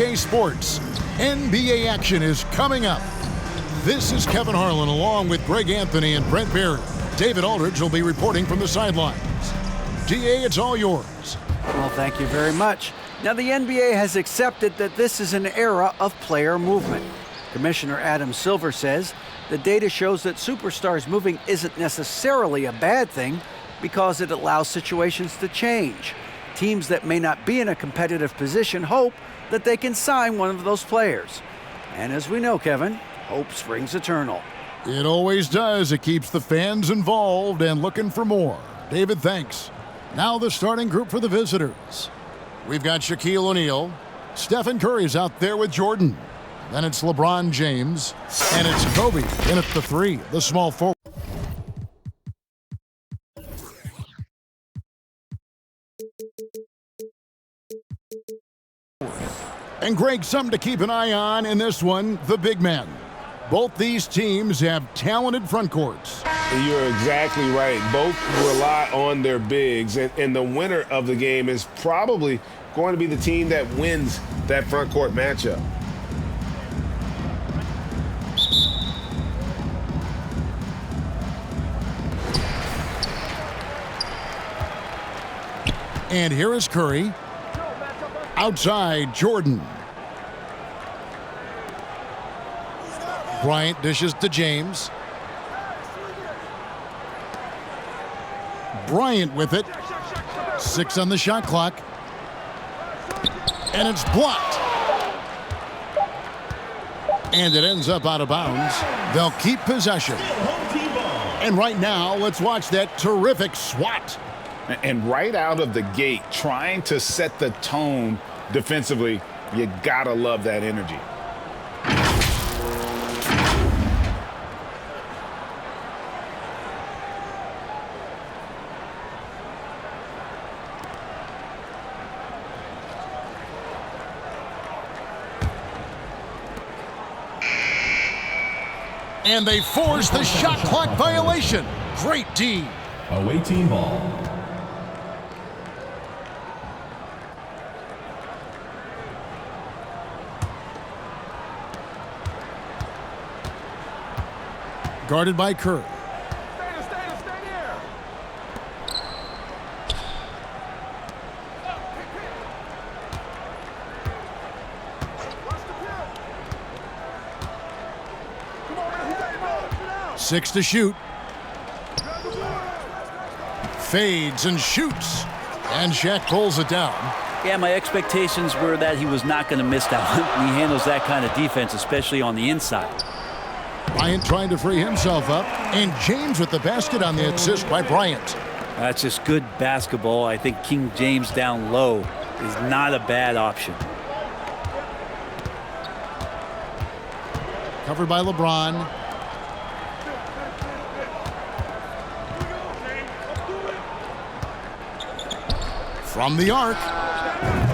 2K Sports. NBA action is coming up. This is Kevin Harlan along with Greg Anthony and Brent Barry. David Aldridge will be reporting from the sidelines. DA, it's all yours. Well, thank you very much. Now, the NBA has accepted that this is an era of player movement. Commissioner Adam Silver says the data shows that superstars moving isn't necessarily a bad thing because it allows situations to change. Teams that may not be in a competitive position hope that they can sign one of those players. And as we know, Kevin, hope springs eternal. It always does. It keeps the fans involved and looking for more. David, thanks. Now the starting group for the visitors. We've got Shaquille O'Neal. Stephen Curry's out there with Jordan. Then it's LeBron James. And it's Kobe in at the 3, the small forward. And Greg, something to keep an eye on in this one, the big man. Both these teams have talented front courts. You're exactly right. Both rely on their bigs, and the winner of the game is probably going to be the team that wins that front court matchup. And here is Curry. Outside, Jordan. Bryant dishes to James. Bryant with it. 6 on the shot clock. And it's blocked. And it ends up out of bounds. They'll keep possession. And right now, let's watch that terrific swat. And right out of the gate, trying to set the tone defensively, you gotta love that energy. And they force the shot clock violation. Great D. Away team ball. Guarded by Curry. Stay here. 6 to shoot. Fades and shoots. And Shaq pulls it down. Yeah, my expectations were that he was not going to miss that one. He handles that kind of defense, especially on the inside. Bryant trying to free himself up. And James with the basket on the assist by Bryant. That's just good basketball. I think King James down low is not a bad option. Covered by LeBron. From the arc.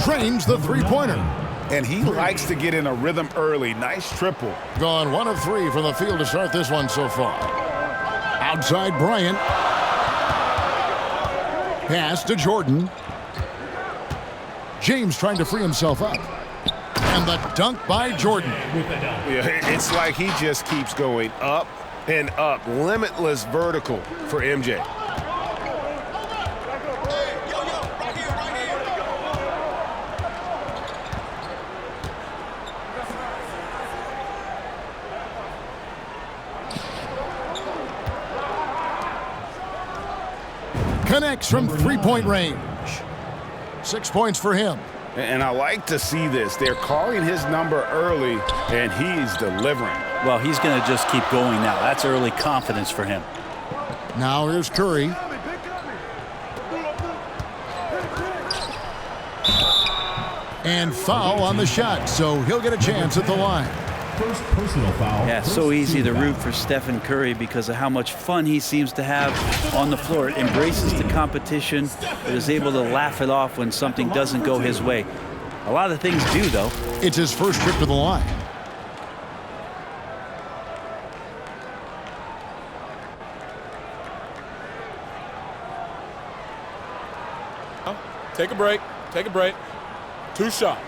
Drains the three-pointer. And he likes to get in a rhythm early. Nice triple. Gone 1 of 3 from the field to start this one so far. Outside Bryant. Pass to Jordan. James trying to free himself up. And the dunk by Jordan. Yeah, it's like he just keeps going up and up. Limitless vertical for MJ. Connects from three-point range. 6 points for him. And I like to see this. They're calling his number early, and he's delivering. Well, he's going to just keep going now. That's early confidence for him. Now here's Curry. And foul on the shot, so he'll get a chance at the line. First personal foul. Yeah, so easy to root for Stephen Curry because of how much fun he seems to have on the floor. Embraces the competition, but is able to laugh it off when something doesn't go his way. A lot of things do, though. It's his first trip to the line. Take a break. 2 shots.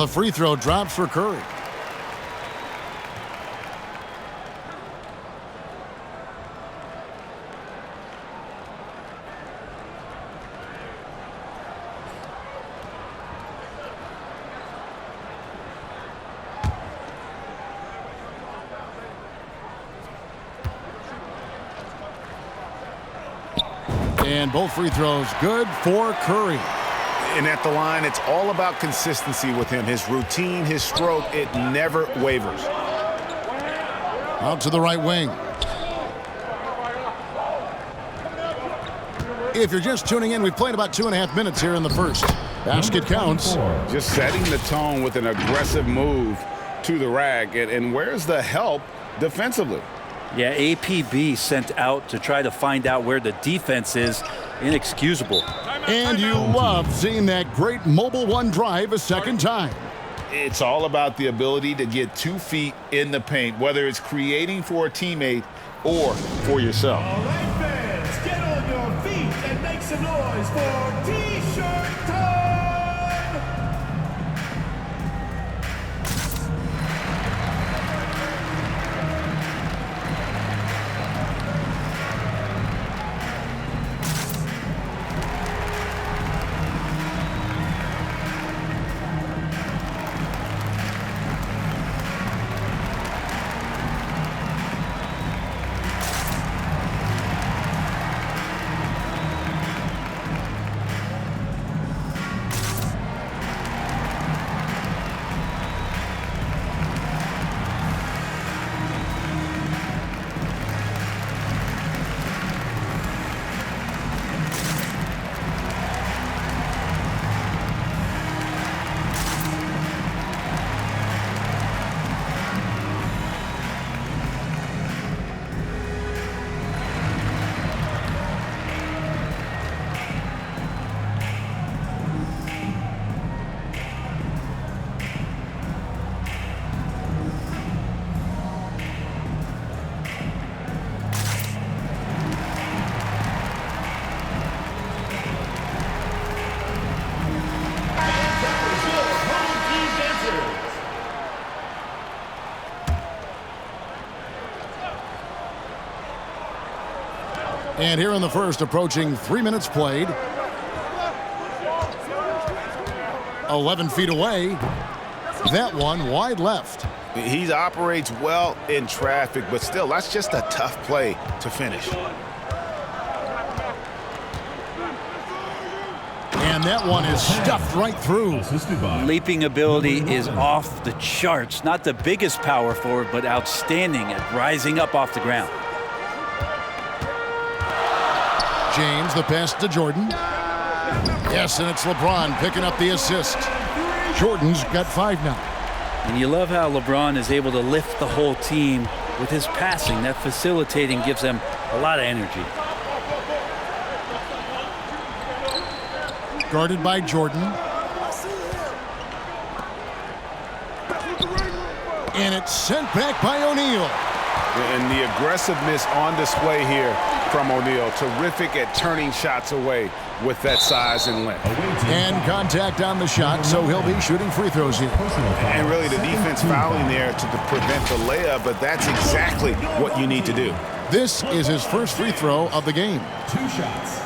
The free throw drops for Curry. And both free throws good for Curry. And at the line, it's all about consistency with him. His routine, his stroke, it never wavers. Out to the right wing. If you're just tuning in, we've played about 2.5 minutes here in the first. Basket counts. Just setting the tone with an aggressive move to the rack. And where's the help defensively? Yeah, APB sent out to try to find out where the defense is. Inexcusable. And you love seeing that great mobile one drive a second time. It's all about the ability to get 2 feet in the paint, whether it's creating for a teammate or for yourself. All right, fans, get on your feet and make some noise for T-shirt time! And here in the first, approaching 3 minutes played. 11 feet away. That one wide left. He operates well in traffic, but still, that's just a tough play to finish. And that one is stuffed right through. Leaping ability is off the charts. Not the biggest power forward, but outstanding at rising up off the ground. James, the pass to Jordan. Yes, and it's LeBron picking up the assist. Jordan's got 5 now. And you love how LeBron is able to lift the whole team with his passing. That facilitating gives them a lot of energy. Guarded by Jordan. And it's sent back by O'Neal. And the aggressiveness on display here from O'Neal. Terrific at turning shots away with that size and length. And contact on the shot, so he'll be shooting free throws here. And really the defense fouling there to prevent the layup, but that's exactly what you need to do. This is his first free throw of the game. 2 shots.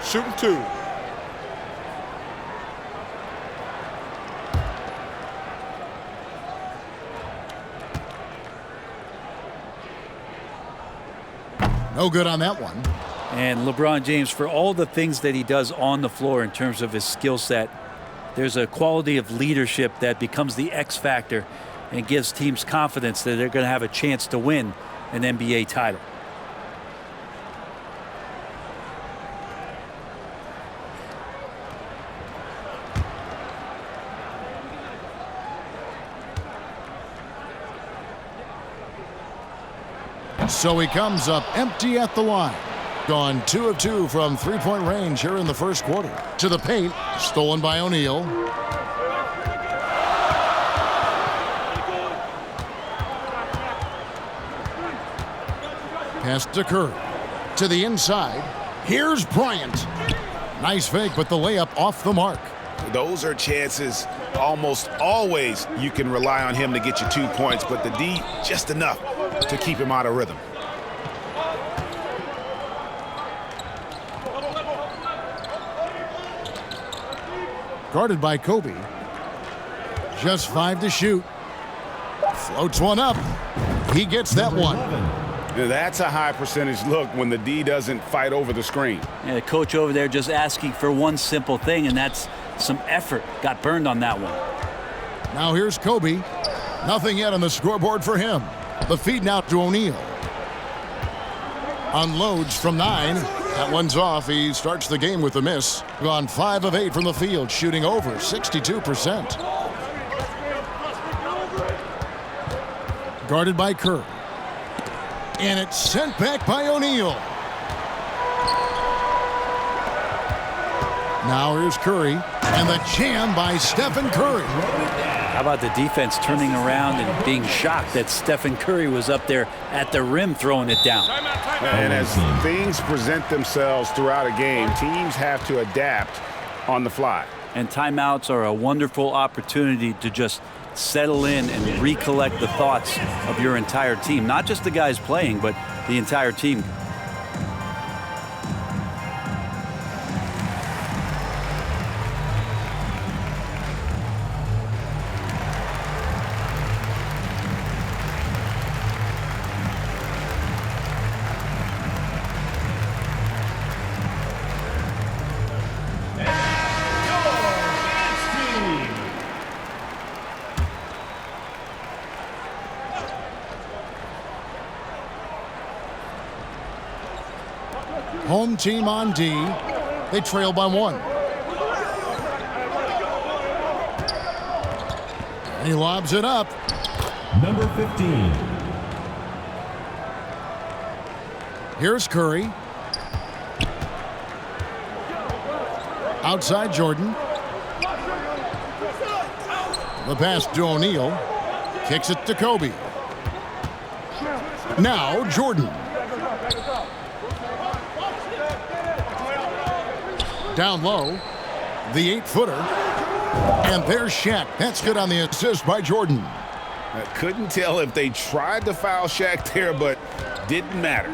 Shooting 2. No good on that one. And LeBron James, for all the things that he does on the floor in terms of his skill set, there's a quality of leadership that becomes the X factor and gives teams confidence that they're going to have a chance to win an NBA title. So he comes up empty at the line. Gone 2 of 2 from three-point range here in the first quarter. To the paint, stolen by O'Neal. Pass to Curry. To the inside. Here's Bryant. Nice fake, but the layup off the mark. Those are chances almost always you can rely on him to get you 2 points, but the D just enough to keep him out of rhythm. Guarded by Kobe. Just 5 to shoot. Floats one up. He gets that one. That's a high percentage look when the D doesn't fight over the screen. Yeah, the coach over there just asking for one simple thing, and that's some effort. Got burned on that one. Now here's Kobe. Nothing yet on the scoreboard for him. The feed now to O'Neal. Unloads from 9. That one's off. He starts the game with a miss. Gone 5 of 8 from the field, shooting over 62%. Guarded by Curry. And it's sent back by O'Neal. Now here's Curry. And the jam by Stephen Curry. How about the defense turning around and being shocked that Stephen Curry was up there at the rim throwing it down? And as things present themselves throughout a game, teams have to adapt on the fly. And timeouts are a wonderful opportunity to just settle in and recollect the thoughts of your entire team. Not just the guys playing, but the entire team. Home team on D. They trail by 1. And he lobs it up. Number 15. Here's Curry. Outside Jordan. The pass to O'Neal. Kicks it to Kobe. Now Jordan. Down low, the 8-footer, and there's Shaq. That's good on the assist by Jordan. I couldn't tell if they tried to foul Shaq there, but didn't matter.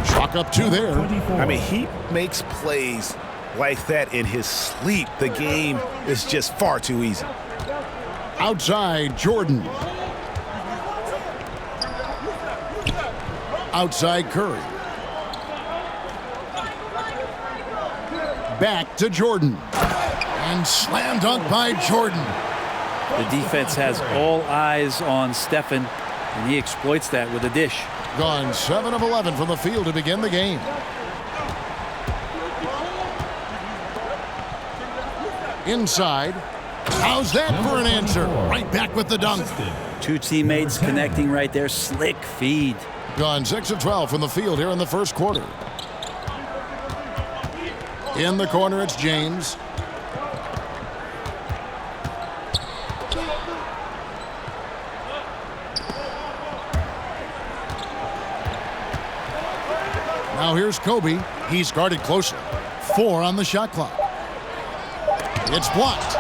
Chalk up 2 there. I mean, he makes plays like that in his sleep. The game is just far too easy. Outside Jordan. Outside Curry. Back to Jordan. And slam dunk by Jordan. The defense has all eyes on Stephen, and he exploits that with a dish. Gone 7 of 11 from the field to begin the game. Inside. How's that for an answer? Right back with the dunk. 2 teammates connecting right there. Slick feed. Gone 6 of 12 from the field here in the first quarter. In the corner, it's James. Now here's Kobe. He's guarded closely. 4 on the shot clock. It's blocked.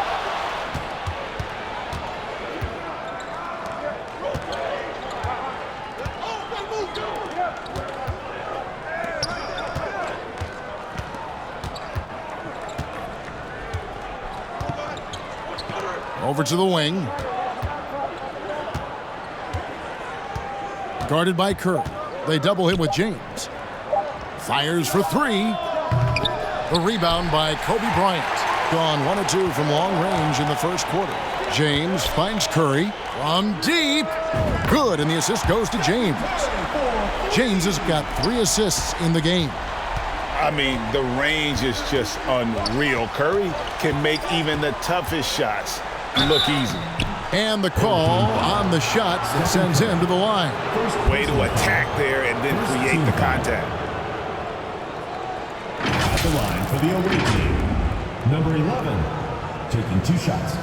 Over to the wing. Guarded by Curry. They double him with James. Fires for 3. The rebound by Kobe Bryant. Gone 1 of 2 from long range in the first quarter. James finds Curry from deep. Good, and the assist goes to James. James has got 3 assists in the game. I mean, the range is just unreal. Curry can make even the toughest shots look easy. And the call on the shot that sends him to the line. Way to attack there and then create the contact. At the line for the away team, number 11, taking 2 shots.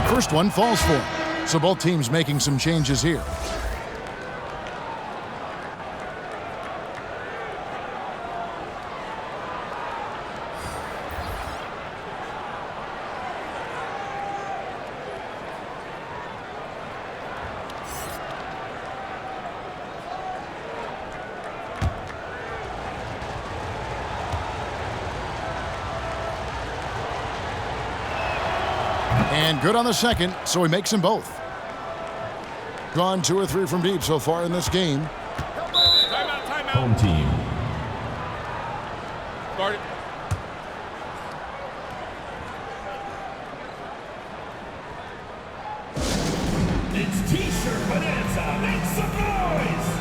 First one falls for him. So both teams making some changes here. And good on the second, so he makes them both. Gone 2 or 3 from deep so far in this game. Timeout. Home team. Start it. It's T-shirt bonanza. Make some noise.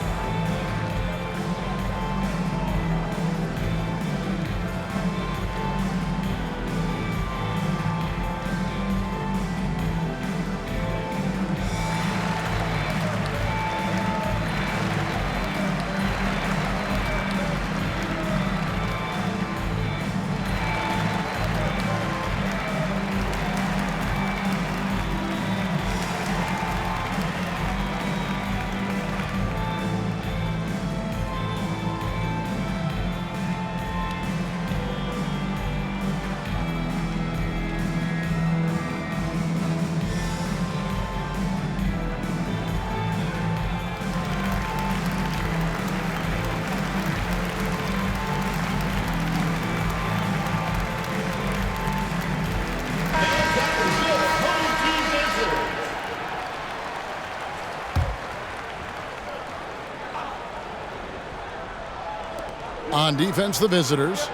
On defense, the visitors.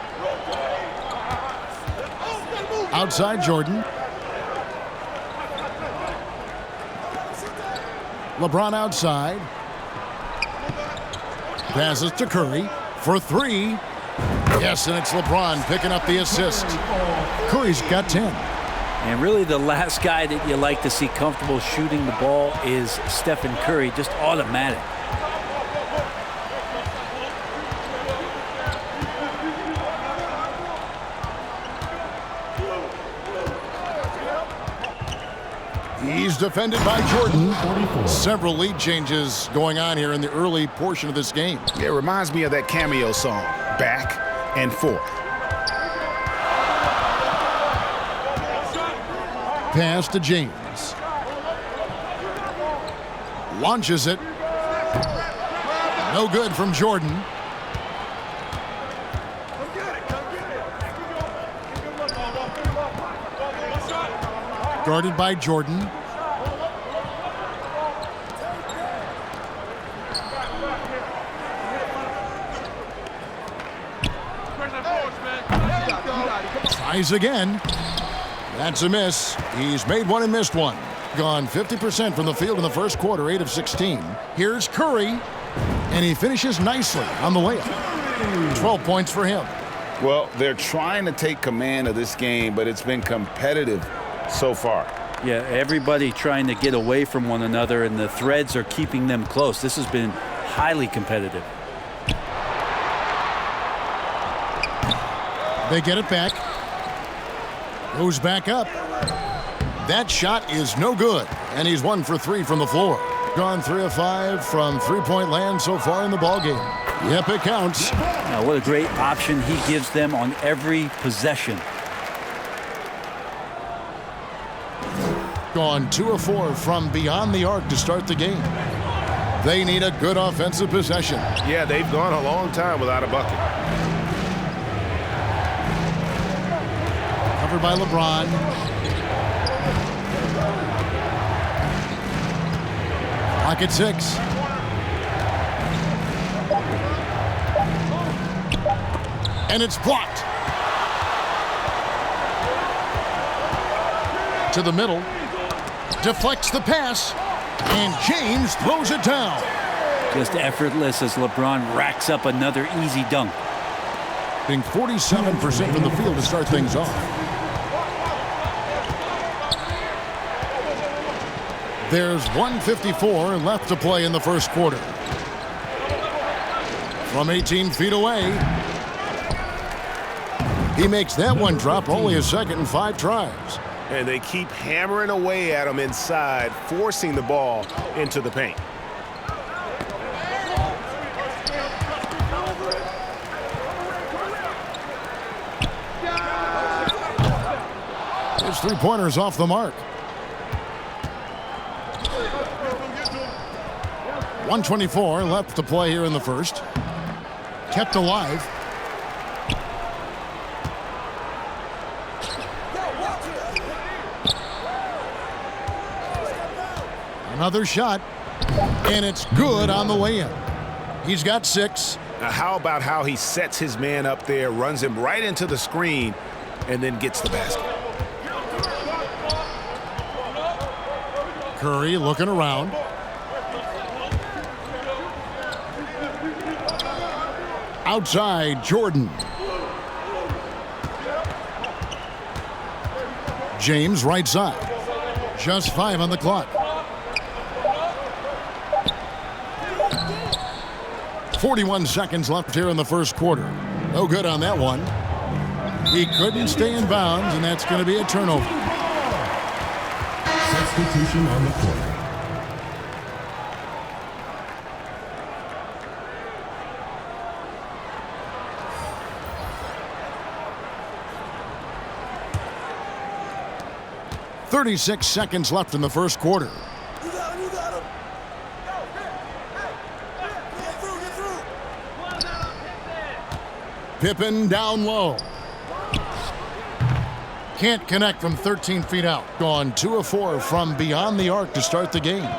Outside Jordan. LeBron outside. Passes to Curry for 3. Yes, and it's LeBron picking up the assist. Curry's got 10. And really the last guy that you like to see comfortable shooting the ball is Stephen Curry, just automatic. He's defended by Jordan. Several lead changes going on here in the early portion of this game. It reminds me of that cameo song, Back and Forth. Pass to James. Launches it. No good from Jordan. Guarded by Jordan. Tries again. That's a miss. He's made one and missed one. Gone 50% from the field in the first quarter, 8 of 16. Here's Curry, and he finishes nicely on the layup. 12 points for him. Well, they're trying to take command of this game, but it's been competitive so far. Yeah, everybody trying to get away from one another, and the threads are keeping them close. This has been highly competitive. They get it back. Goes back up. That shot is no good, and he's 1 for 3 from the floor. Gone 3 of 5 from three-point land so far in the ballgame. Yep, it counts. Now, what a great option he gives them on every possession. Gone 2 of 4 from beyond the arc to start the game. They need a good offensive possession. Yeah, they've gone a long time without a bucket. Covered by LeBron. Clock at 6. And it's blocked. To the middle. Deflects the pass. And James throws it down. Just effortless as LeBron racks up another easy dunk. Being 47% from the field to start things off. There's 1:54 left to play in the first quarter. From 18 feet away. He makes that one drop, only a second and 5 tries. And they keep hammering away at him inside, forcing the ball into the paint. His three-pointers off the mark. 1:24 left to play here in the first. Kept alive. Another shot, and it's good on the way in. He's got 6. Now, how about how he sets his man up there, runs him right into the screen, and then gets the basket. Curry looking around. Outside, Jordan. James right side. Just 5 on the clock. 41 seconds left here in the first quarter. No good on that one. He couldn't stay in bounds, and that's going to be a turnover. Substitution on the court. .36 seconds left in the first quarter. You got him. Get through. Pippen down low. Can't connect from 13 feet out. Gone 2 of 4 from beyond the arc to start the game.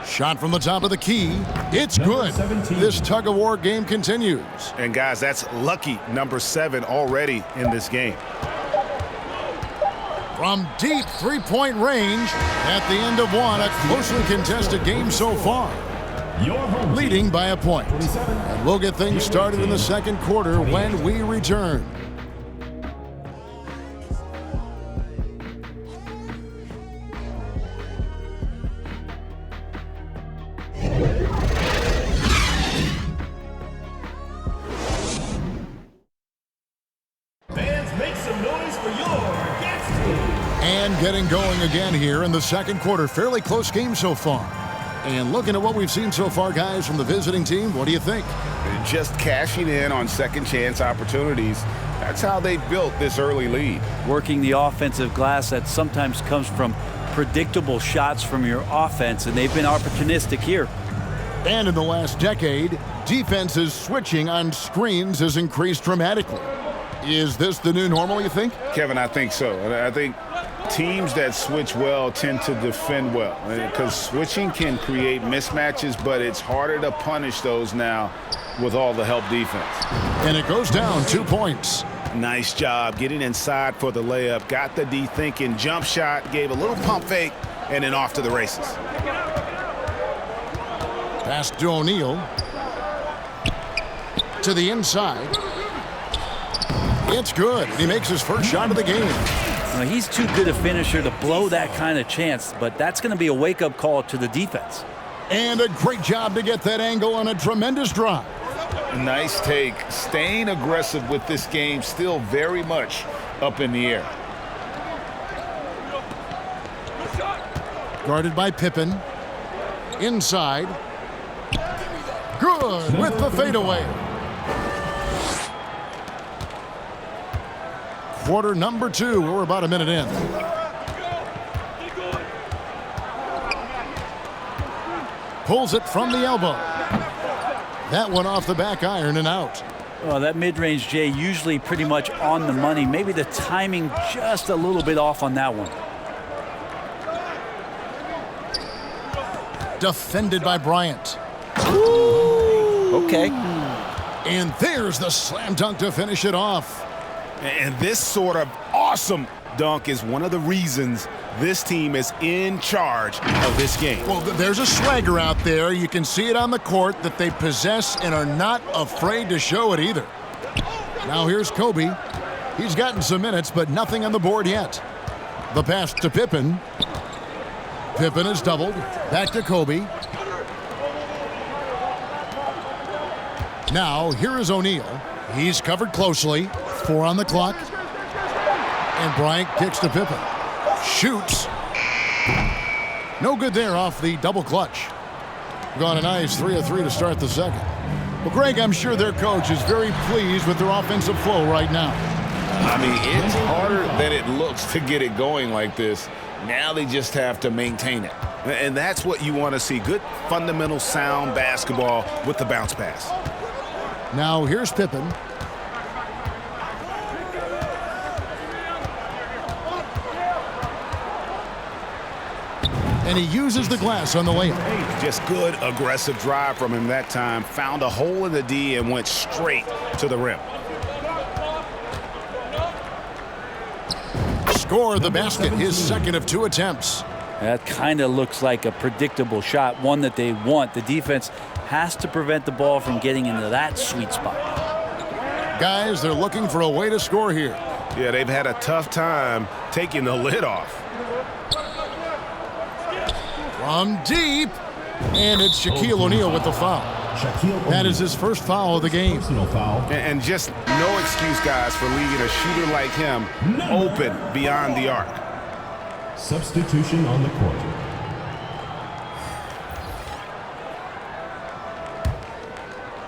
Shot from the top of the key. It's good. 17. This tug-of-war game continues. And, guys, that's lucky number 7 already in this game. From deep three-point range, at the end of one, a closely contested game so far. Your home Leading by a point. 27. And we'll get things started in the second quarter when we return. Fans, make some noise for your guest team. And getting going again here in the second quarter. Fairly close game so far. And looking at what we've seen so far, guys, from the visiting team, what do you think? Just cashing in on second chance opportunities. That's how they built this early lead. Working the offensive glass that sometimes comes from predictable shots from your offense, and they've been opportunistic here. And in the last decade, defenses switching on screens has increased dramatically. Is this the new normal, you think? Kevin, I think so. I think teams that switch well tend to defend well, because switching can create mismatches, but it's harder to punish those now with all the help defense. And it goes down 2 points. Nice job getting inside for the layup. Got the D thinking, jump shot, gave a little pump fake, and then off to the races. Pass to O'Neal. To the inside. It's good. He makes his first shot of the game. He's too good a finisher to blow that kind of chance, but that's going to be a wake-up call to the defense. And a great job to get that angle on a tremendous drive. Nice take. Staying aggressive with this game, still very much up in the air. Guarded by Pippen. Inside. Good with the fadeaway. Quarter number 2. We're about a minute in. Pulls it from the elbow. That one off the back iron and out. Well, that mid-range, Jay, usually pretty much on the money. Maybe the timing just a little bit off on that one. Defended by Bryant. Okay. And there's the slam dunk to finish it off. And this sort of awesome dunk is one of the reasons this team is in charge of this game. Well, there's a swagger out there. You can see it on the court that they possess and are not afraid to show it either. Now here's Kobe. He's gotten some minutes, but nothing on the board yet. The pass to Pippen. Pippen is doubled. Back to Kobe. Now, here is O'Neal. He's covered closely. 4 on the clock. And Bryant kicks to Pippen. Shoots. No good there off the double clutch. Gone a nice 3 of 3 to start the second. Well, Greg, I'm sure their coach is very pleased with their offensive flow right now. I mean, it's harder than it looks to get it going like this. Now they just have to maintain it. And that's what you want to see. Good, fundamental, sound basketball with the bounce pass. Now here's Pippen. And he uses the glass on the layup. Just good, aggressive drive from him that time. Found a hole in the D and went straight to the rim. Score the basket, his second of 2 attempts. That kind of looks like a predictable shot, one that they want. The defense has to prevent the ball from getting into that sweet spot. Guys, they're looking for a way to score here. Yeah, they've had a tough time taking the lid off. From deep, and it's Shaquille O'Neal with the foul. That is his first foul of the game. And just no excuse, guys, for leaving a shooter like him open beyond the arc. Substitution on the court.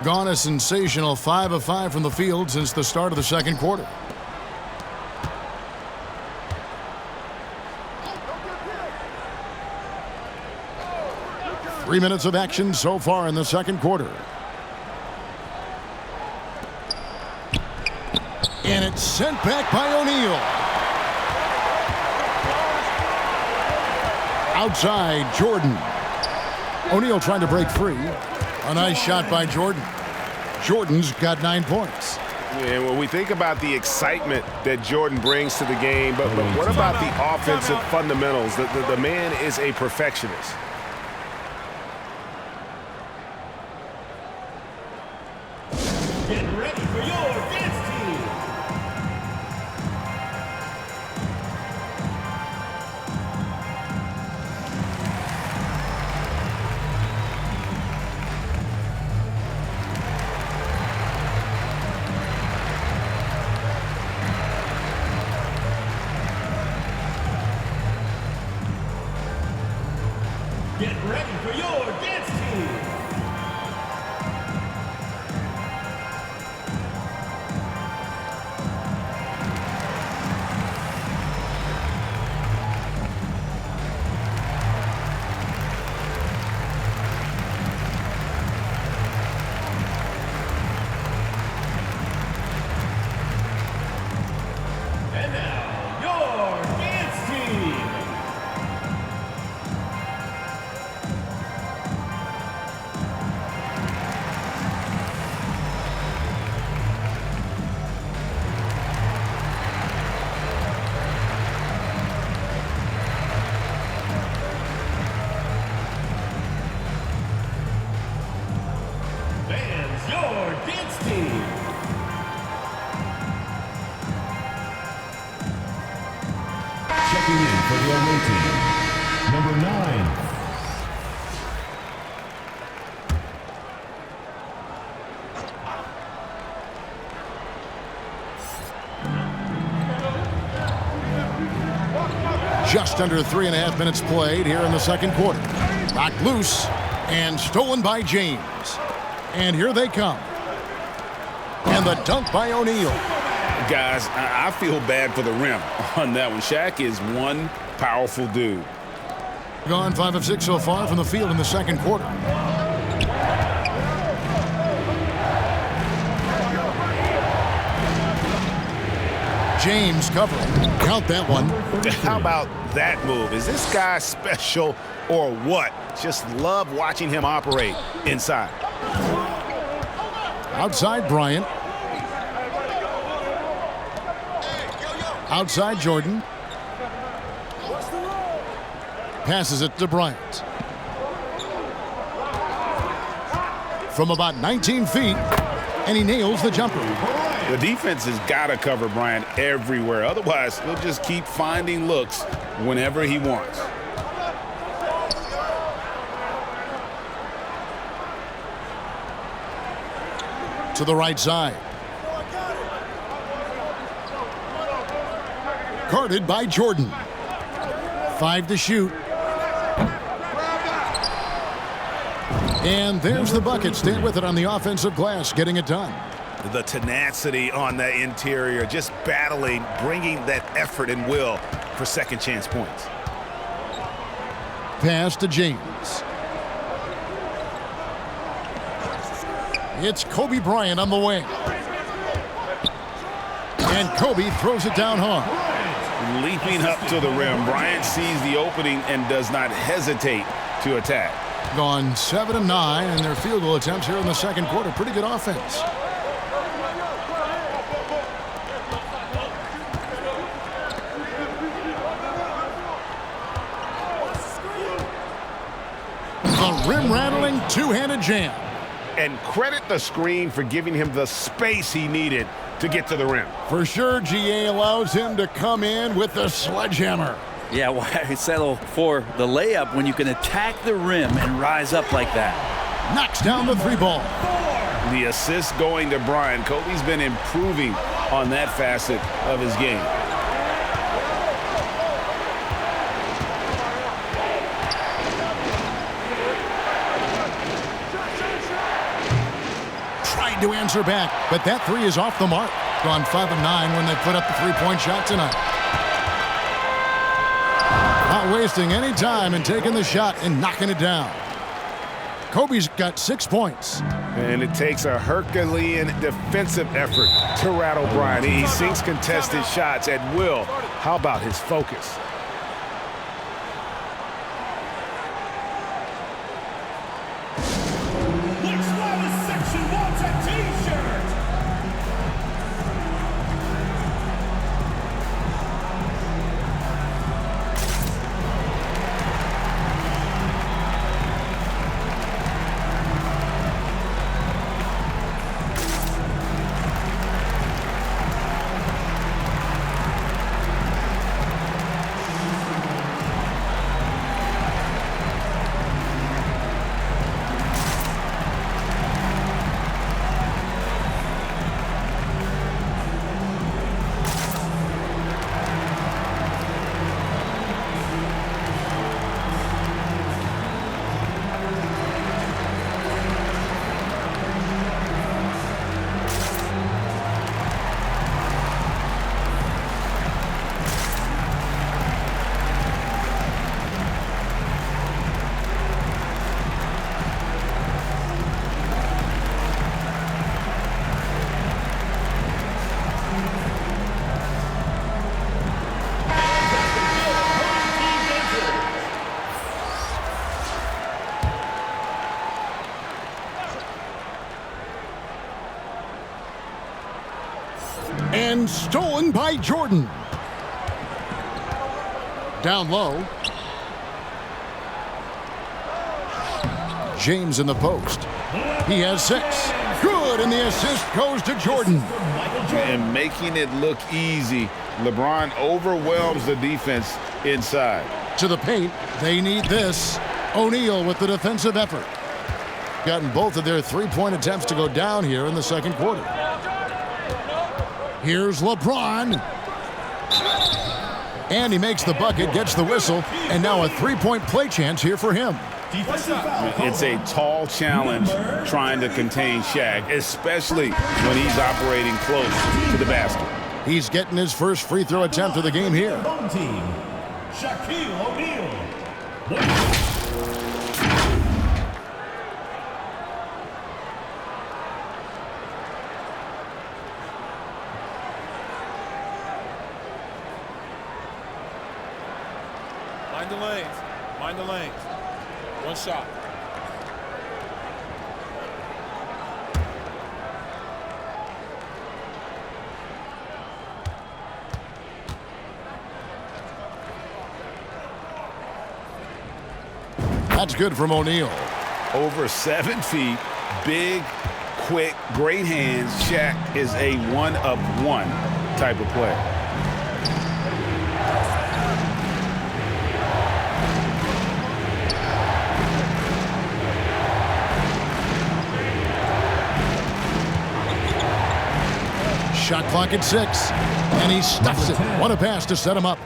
Gone a sensational 5 of 5 from the field since the start of the second quarter. Three minutes of action so far in the second quarter. And it's sent back by O'Neal. Outside, Jordan. O'Neal trying to break free. A nice shot by Jordan. Jordan's got 9 points. And when we think about the excitement that Jordan brings to the game, but what about the offensive fundamentals? The man is a perfectionist. Get ready for your dance team. Get ready for your dance team. And now, your dance team. Fans, your dance team. Checking in for the away team, number 9. Just under 3.5 minutes played here in the second quarter. Knocked loose and stolen by James. And here they come. And the dunk by O'Neal. Guys, I feel bad for the rim on that one. Shaq is one powerful dude. Gone 5 of 6 so far from the field in the second quarter. James covering. Count that one. How about that move? Is this guy special or what? Just love watching him operate inside. Outside Bryant. Outside Jordan. Passes it to Bryant. From about 19 feet, and he nails the jumper. The defense has got to cover Bryant everywhere. Otherwise, he'll just keep finding looks whenever he wants. To the right side. Guarded by Jordan. 5 to shoot. And there's the bucket. Stand with it on the offensive glass, getting it done. The tenacity on the interior, just battling, bringing that effort and will for second chance points. Pass to James. It's Kobe Bryant on the wing. And Kobe throws it down hard. Leaping up to the rim, Bryant sees the opening and does not hesitate to attack. Gone 7 of 9 in their field goal attempts here in the second quarter. Pretty good offense. A rim-rattling two-handed jam. And credit the screen for giving him the space he needed to get to the rim. For sure, GA allows him to come in with the sledgehammer. Yeah, why settle for the layup when you can attack the rim and rise up like that? Knocks down the 3 ball. The assist going to Bryant. Kobe's been improving on that facet of his game. Tried to answer back, but that 3 is off the mark. Gone 5 of 9 when they put up the 3-point shot tonight. Not wasting any time in taking the shot and knocking it down. Kobe's got 6 points. And it takes a Herculean defensive effort to rattle Bryant. He sinks contested shots at will. How about his focus? Next one is Section 1's a T-shirt. And stolen by Jordan. Down low. James in the post. He has 6. Good, and the assist goes to Jordan. And making it look easy, LeBron overwhelms the defense inside. To the paint, they need this. O'Neal with the defensive effort. Gotten both of their 3-point attempts to go down here in the second quarter. Here's LeBron. And he makes the bucket, gets the whistle, and now a 3-point play chance here for him. It's a tall challenge trying to contain Shaq, especially when he's operating close to the basket. He's getting his first free throw attempt of the game here. Home team, Shaquille O'Neal. Find the lane. One shot. That's good from O'Neal. Over 7 feet, big, quick, great hands. Shaq is a one-of-one type of player. Shot clock at 6, and he stuffs it. What a pass to set him up.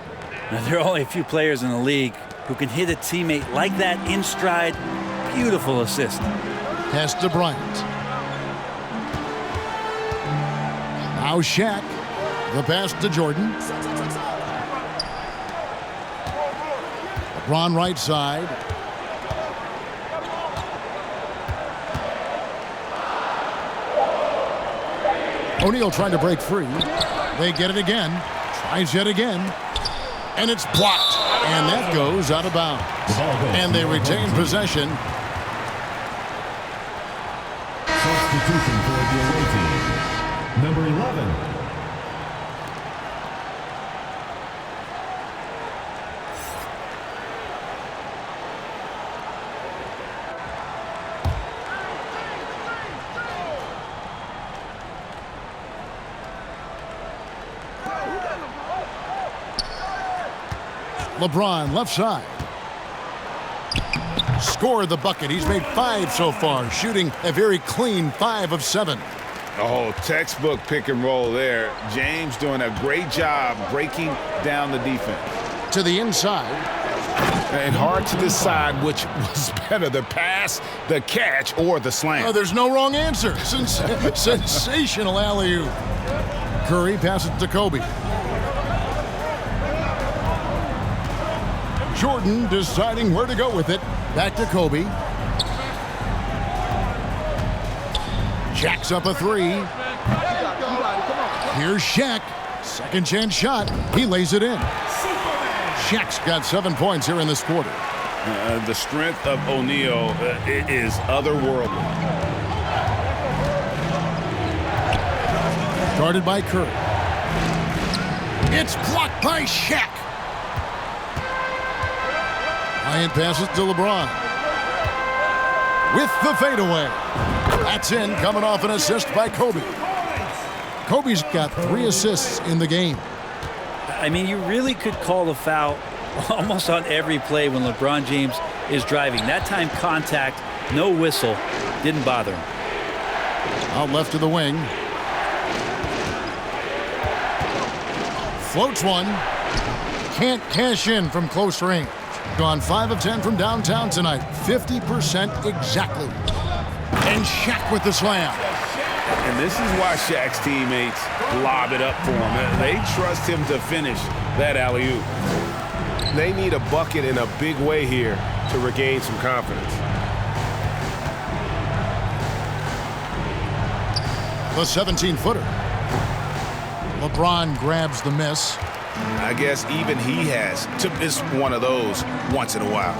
Now, there are only a few players in the league who can hit a teammate like that in stride. Beautiful assist. Pass to Bryant. Now Shaq. The pass to Jordan. LeBron right side. O'Neal trying to break free. They get it again. Tries yet again. And it's blocked. And that goes out of bounds. And they retain possession. Substitution for the away team. Number 11. LeBron left side. Scored the bucket. He's made 5 so far, shooting a very clean 5 of 7. Oh, textbook pick and roll there. James doing a great job breaking down the defense. To the inside. And hard to decide which was better, the pass, the catch, or the slam. Oh, there's no wrong answer. Sensational alley-oop. Curry passes to Kobe. Jordan deciding where to go with it. Back to Kobe. Jacks up a 3. Here's Shaq. Second chance shot. He lays it in. Shaq's got 7 points here in this quarter. The strength of O'Neal is otherworldly. Guarded by Curry. It's blocked by Shaq. Bryant passes to LeBron. With the fadeaway. That's in, coming off an assist by Kobe. Kobe's got 3 assists in the game. I mean, you really could call a foul almost on every play when LeBron James is driving. That time contact, no whistle, didn't bother him. Out left to the wing. Floats one. Can't cash in from close range. Gone 5 of 10 from downtown tonight. 50% exactly. And Shaq with the slam. And this is why Shaq's teammates lob it up for him. They trust him to finish that alley-oop. They need a bucket in a big way here to regain some confidence. The 17-footer. LeBron grabs the miss. I guess even he has to miss one of those once in a while.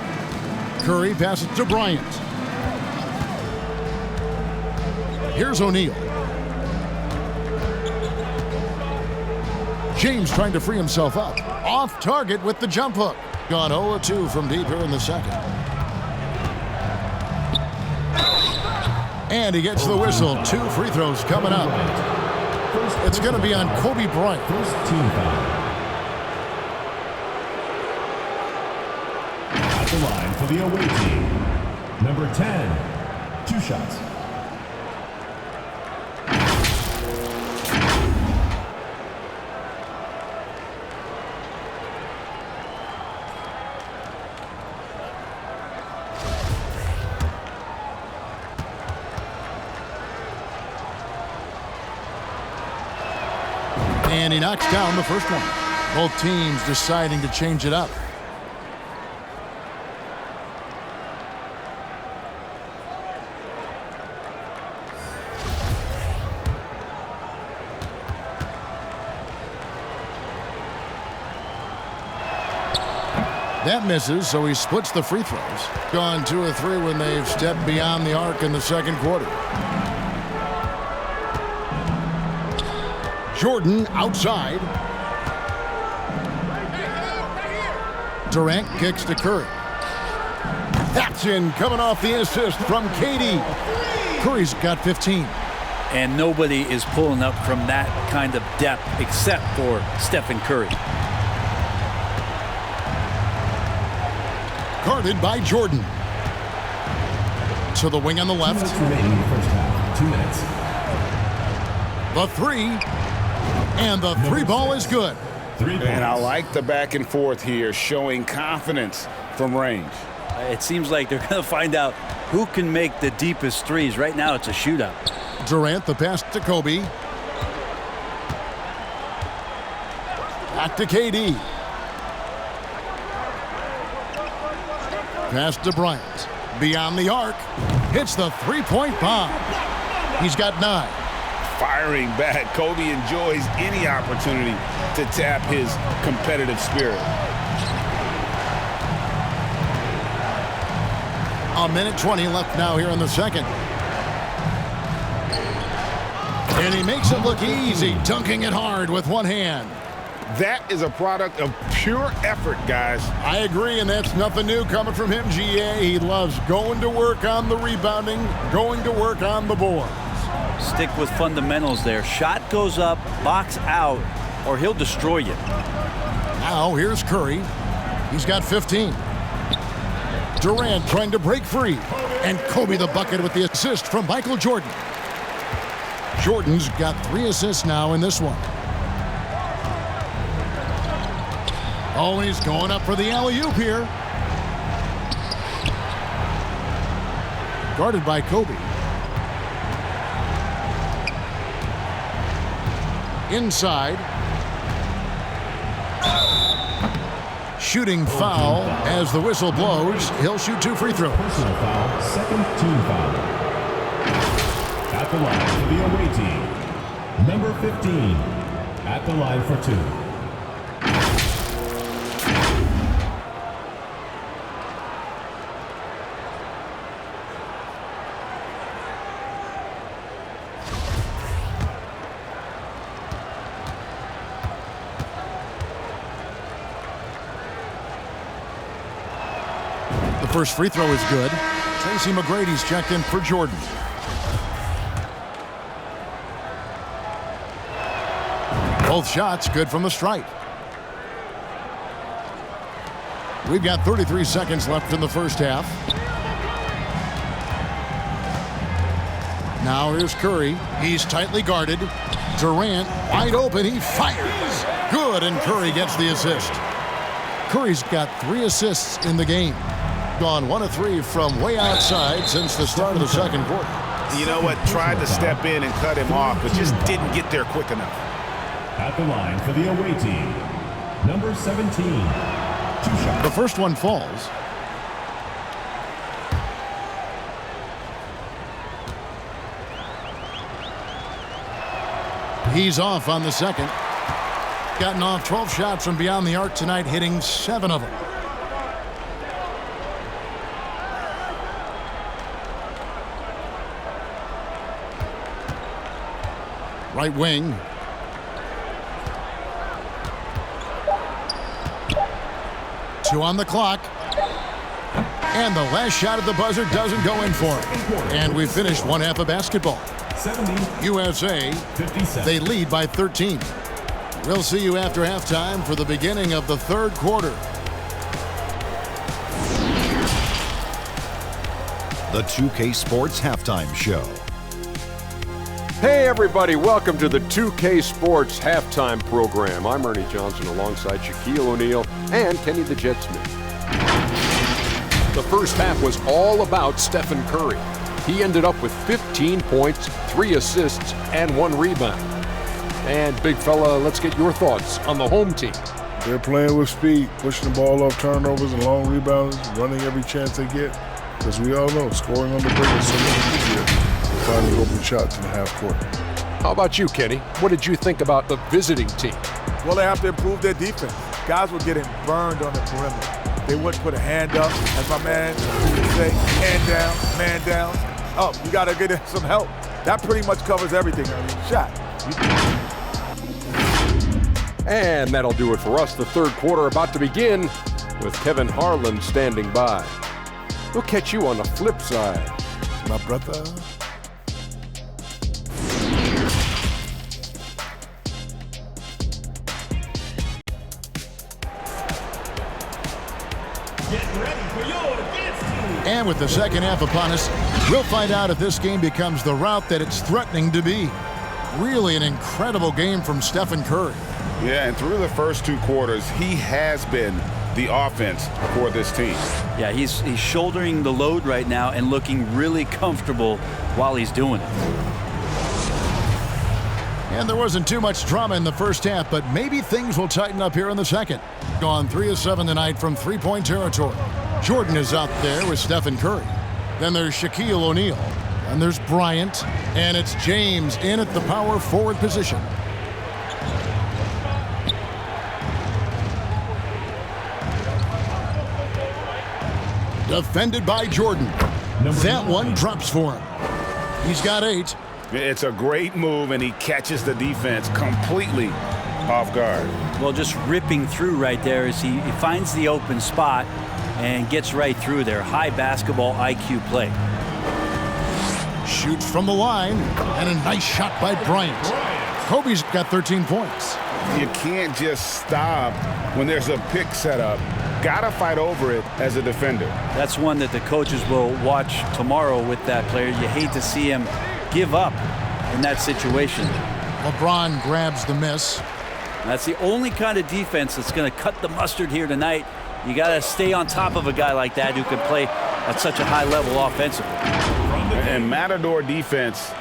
Curry passes to Bryant. Here's O'Neal. James trying to free himself up. Off target with the jump hook. Gone 0-2 from deep here in the second. And he gets the whistle. 2 free throws coming up. It's going to be on Kobe Bryant. First team foul. At the line for the away team. Number 10. 2 shots. And he knocks down the first one. Both teams deciding to change it up. That misses, so he splits the free throws. Gone 2 of 3 when they've stepped beyond the arc in the second quarter. Jordan outside. Durant kicks to Curry. That's in, coming off the assist from KD. Curry's got 15. And nobody is pulling up from that kind of depth except for Stephen Curry. Guarded by Jordan. To the wing on the left. 2 minutes remaining in the first half. 2 minutes. The three. And the three ball is good. 3 points. And I like the back and forth here, showing confidence from range. It seems like they're going to find out who can make the deepest threes. Right now, it's a shootout. Durant, the pass to Kobe. Back to KD. Pass to Bryant. Beyond the arc. Hits the three-point bomb. He's got 9. Firing back, Kobe enjoys any opportunity to tap his competitive spirit. A minute 20 left now here in the second. And he makes it look easy, dunking it hard with one hand. That is a product of pure effort, guys. I agree, and that's nothing new coming from him, GA. He loves going to work on the rebounding, going to work on the boards. Stick with fundamentals there. Shot goes up, box out, or he'll destroy you. Now here's Curry. He's got 15. Durant trying to break free. And Kobe the bucket with the assist from Michael Jordan. Jordan's got 3 assists now in this one. Oh, he's going up for the alley-oop here. Guarded by Kobe. Inside. Shooting foul as the whistle blows. He'll shoot 2 free throws. Personal foul, second team foul. At the line for the away team, number 15. At the line for 2. The first free throw is good. Tracy McGrady's checked in for Jordan. Both shots good from the stripe. We've got 33 seconds left in the first half. Now here's Curry. He's tightly guarded. Durant wide open. He fires. Good, and Curry gets the assist. Curry's got 3 assists in the game. Gone 1 of 3 from way outside since the start of the second quarter. You know what? Tried to step in and cut him off, but just didn't get there quick enough. At the line for the away team, number 17. 2 shots. The first one falls. He's off on the second. Gotten off 12 shots from beyond the arc tonight, hitting 7 of them. Right wing. Two on the clock. And the last shot at the buzzer doesn't go in for him. And we finished one half of basketball. 70. USA, 57. they lead by 13. We'll see you after halftime for the beginning of the third quarter. The 2K Sports Halftime Show. Hey everybody, welcome to the 2K Sports Halftime Program. I'm Ernie Johnson alongside Shaquille O'Neal and Kenny the Jet Smith. The first half was all about Stephen Curry. He ended up with 15 points, 3 assists, and 1 rebound. And big fella, let's get your thoughts on the home team. They're playing with speed, pushing the ball off turnovers and long rebounds, running every chance they get. Because we all know scoring on the break is so much easier than finding open shots in the half court. How about you, Kenny? What did you think about the visiting team? Well, they have to improve their defense. Guys were getting burned on the perimeter. they wouldn't put a hand up, as my man would say, man down, up. You got to get some help. That pretty much covers everything. I mean, shot. And that'll do it for us. The third quarter about to begin with Kevin Harlan standing by. We'll catch you on the flip side. My brother. And with the second half upon us, we'll find out if this game becomes the route that it's threatening to be. Really an incredible game from Stephen Curry. Yeah, and through the first two quarters, he has been the offense for this team. Yeah, he's shouldering the load right now and looking really comfortable while he's doing it. And there wasn't too much drama in the first half, but maybe things will tighten up here in the second. Gone 3 of 7 tonight from three-point territory. Jordan is out there with Stephen Curry. Then there's Shaquille O'Neal. And there's Bryant. And it's James in at the power forward position. Defended by Jordan. That one drops for him. He's got 8. It's a great move, and he catches the defense completely off guard. Well, just ripping through right there as he finds the open spot and gets right through there. High basketball IQ play. Shoots from the line, and a nice shot by Bryant. Kobe's got 13 points. You can't just stop when there's a pick set up. Gotta fight over it as a defender. That's one that the coaches will watch tomorrow with that player. You hate to see him give up in that situation. LeBron grabs the miss. That's the only kind of defense that's going to cut the mustard here tonight. You got to stay on top of a guy like that who can play at such a high level offensively. And Matador defense,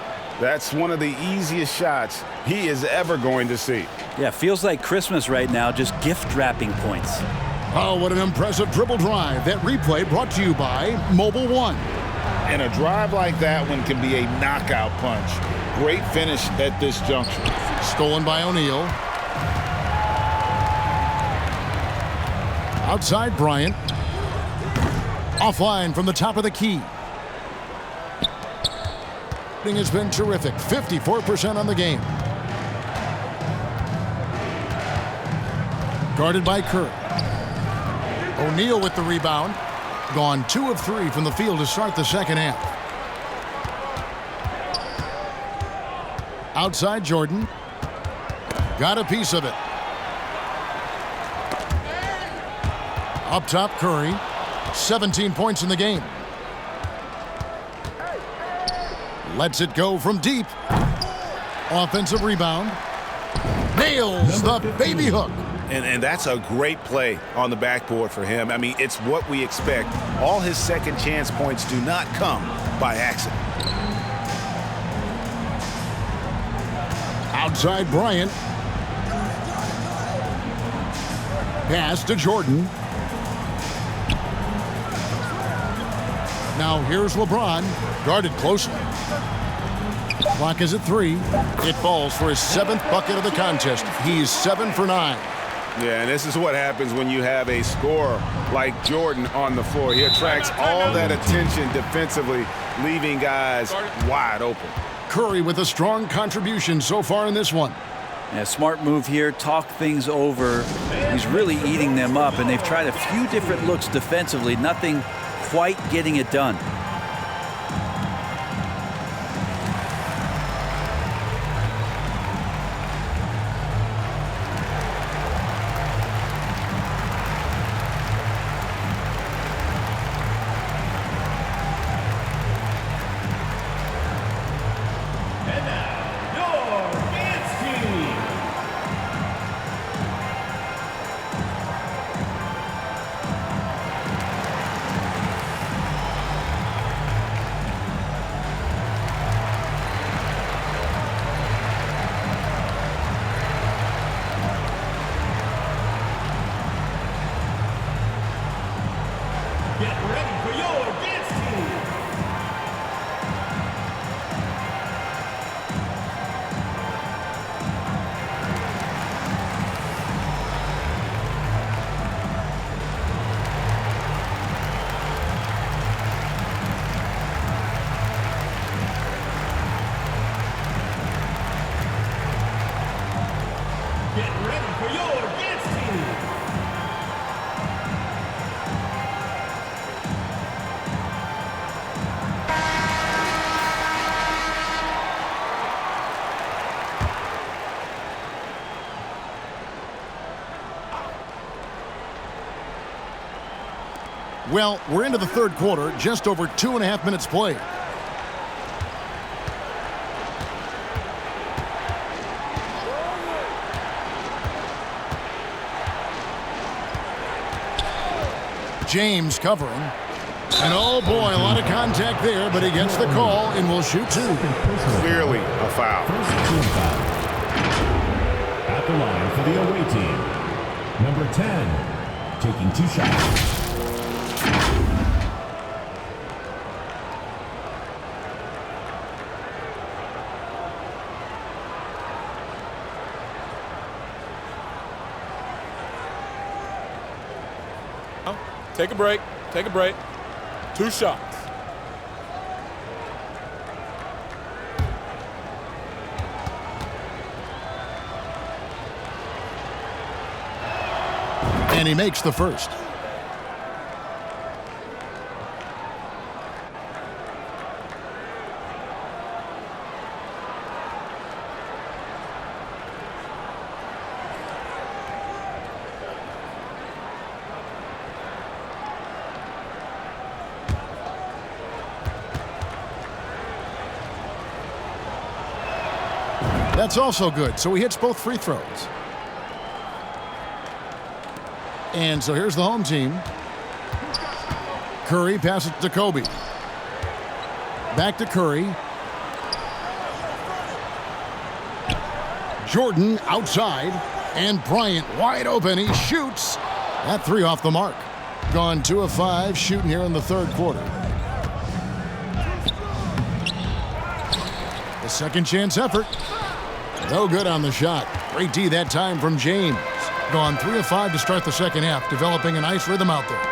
that's one of the easiest shots he is ever going to see. Yeah, feels like Christmas right now, just gift wrapping points. Oh, what an impressive dribble drive. That replay brought to you by Mobile One. And a drive like that one can be a knockout punch. Great finish at this juncture. Stolen by O'Neal. Outside Bryant. Offline from the top of the key. Has been terrific. 54% on the game. Guarded by Curry. O'Neal with the rebound. Gone 2 of 3 from the field to start the second half. Outside Jordan. Got a piece of it. Up top Curry. 17 points in the game. Lets it go from deep. Offensive rebound. Nails the baby hook. And that's a great play on the backboard for him. I mean, it's what we expect. All his second chance points do not come by accident. Outside Bryant. Pass to Jordan. Now here's LeBron, guarded closely. Clock is at 3. It falls for his 7th bucket of the contest. He's 7 for 9. Yeah, and this is what happens when you have a scorer like Jordan on the floor. He attracts all that attention defensively, leaving guys wide open. Curry with a strong contribution so far in this one. Yeah, smart move here, talk things over. He's really eating them up, and they've tried a few different looks defensively. Nothing quite getting it done. Well, we're into the third quarter, just over 2.5 minutes played. James covering. And oh boy, a lot of contact there, but he gets the call and will shoot two. Clearly a foul. First team foul. At the line for the away team, number 10, taking 2 shots. Take a break. Take a break. 2 shots. And he makes the first. That's also good, so he hits both free throws. And so here's the home team. Curry passes to Kobe. Back to Curry. Jordan outside. And Bryant wide open. He shoots. That 3 off the mark. Gone 2 of 5 shooting here in the third quarter. The second chance effort. No good on the shot. Great D that time from James. Gone 3 of 5 to start the second half, developing a nice rhythm out there.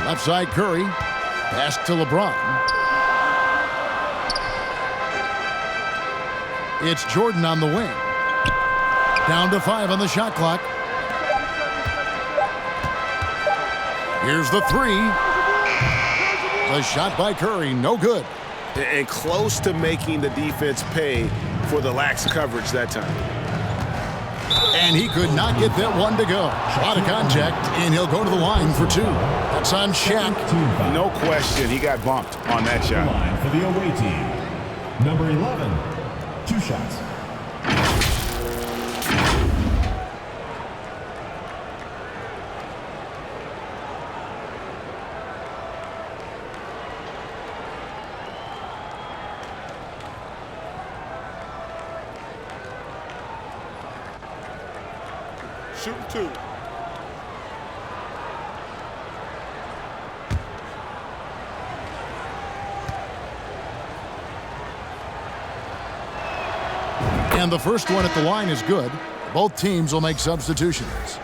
Left side Curry. Pass to LeBron. It's Jordan on the wing. Down to 5 on the shot clock. Here's the 3. The shot by Curry, no good. And close to making the defense pay for the lax coverage that time. And he could not get that one to go. A lot of contact, and he'll go to the line for 2. That's on Shaq. No question, he got bumped on that shot. Line for the away team, number 11, 2 shots. Shooting 2. And the first one at the line is good. Both teams will make substitutions.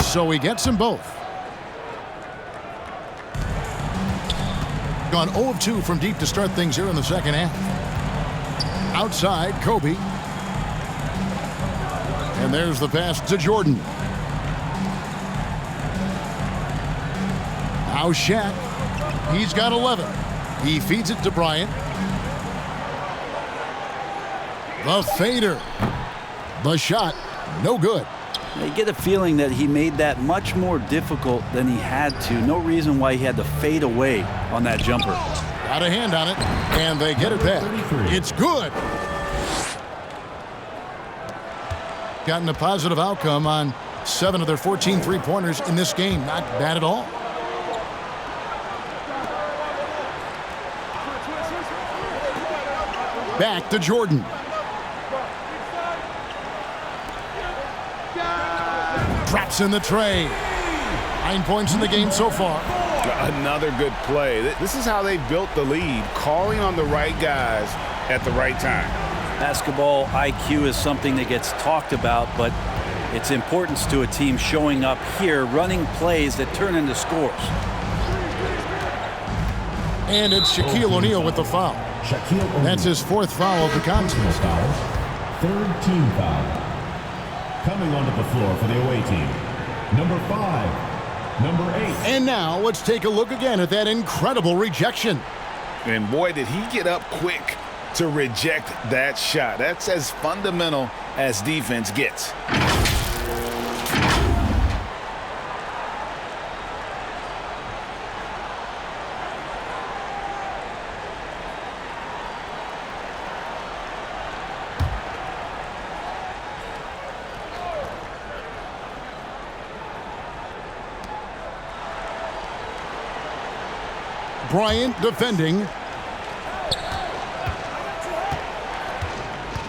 So he gets them both. Gone 0 of 2 from deep to start things here in the second half. Outside, Kobe. And there's the pass to Jordan. Now Shaq. He's got 11. He feeds it to Bryant. The fader. The shot, no good. You get a feeling that he made that much more difficult than he had to. No reason why he had to fade away on that jumper. Got a hand on it, and they get it back. It's good. Gotten a positive outcome on 7 of their 14 three-pointers in this game. Not bad at all. Back to Jordan. Drops in the tray. 9 points in the game so far. Another good play. This is how they built the lead, calling on the right guys at the right time. Basketball IQ is something that gets talked about, but its importance to a team showing up here, running plays that turn into scores. And it's Shaquille O'Neal with the foul. Shaquille O'Neal. That's his fourth foul of the contest. Foul. Third team foul. Coming onto the floor for the away team. Number 5. Number 8. And now let's take a look again at that incredible rejection. And boy, did he get up quick to reject that shot. That's as fundamental as defense gets. Bryant defending.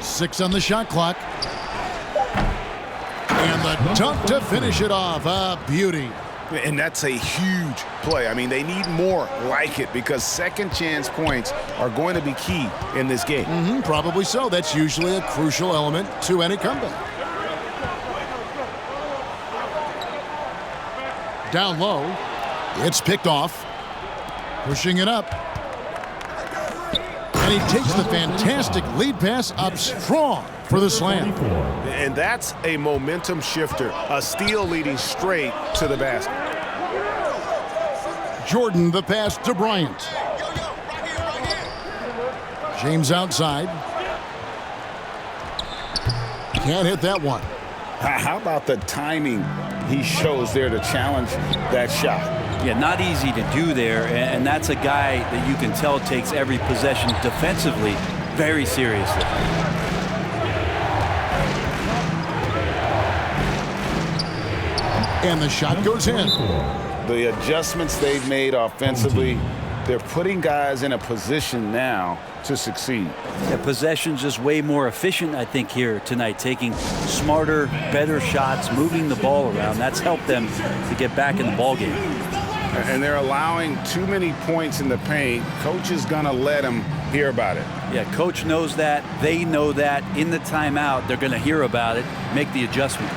6 on the shot clock. And the dunk to finish it off. A beauty. And that's a huge play. I mean, they need more like it because second chance points are going to be key in this game. Probably so. That's usually a crucial element to any comeback. Down low. It's picked off. Pushing it up. And he takes the fantastic lead pass up strong for the slam. And that's a momentum shifter. A steal leading straight to the basket. Jordan the pass to Bryant. James outside. Can't hit that one. How about the timing he shows there to challenge that shot? Yeah, not easy to do there, and that's a guy that you can tell takes every possession defensively very seriously. And the shot goes in. The adjustments they've made offensively, they're putting guys in a position now to succeed. Yeah, possession's just way more efficient, I think, here tonight, taking smarter, better shots, moving the ball around. That's helped them to get back in the ball game. And they're allowing too many points in the paint. Coach is going to let them hear about it. Yeah, coach knows that. They know that. In the timeout, they're going to hear about it, make the adjustment.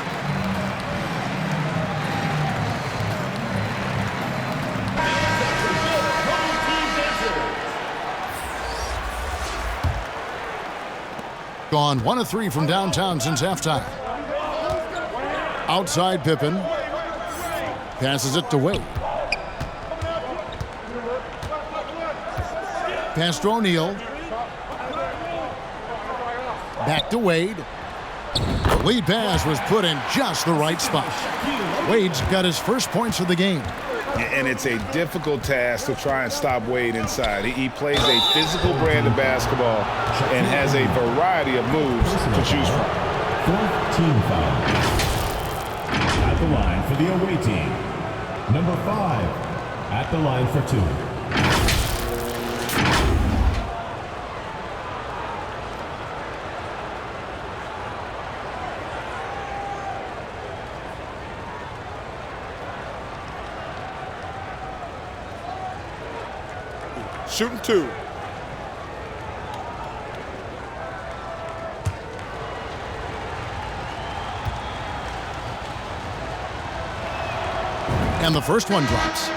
Gone 1 of 3 from downtown since halftime. Outside Pippen. Passes it to Wade. Pass to O'Neal. Back to Wade. The lead pass was put in just the right spot. Wade's got his first points of the game. And it's a difficult task to try and stop Wade inside. He plays a physical brand of basketball and has a variety of moves to choose from. Fourth team foul. At the line for the away team. Number 5. At the line for 2. Shooting 2. And the first one drops.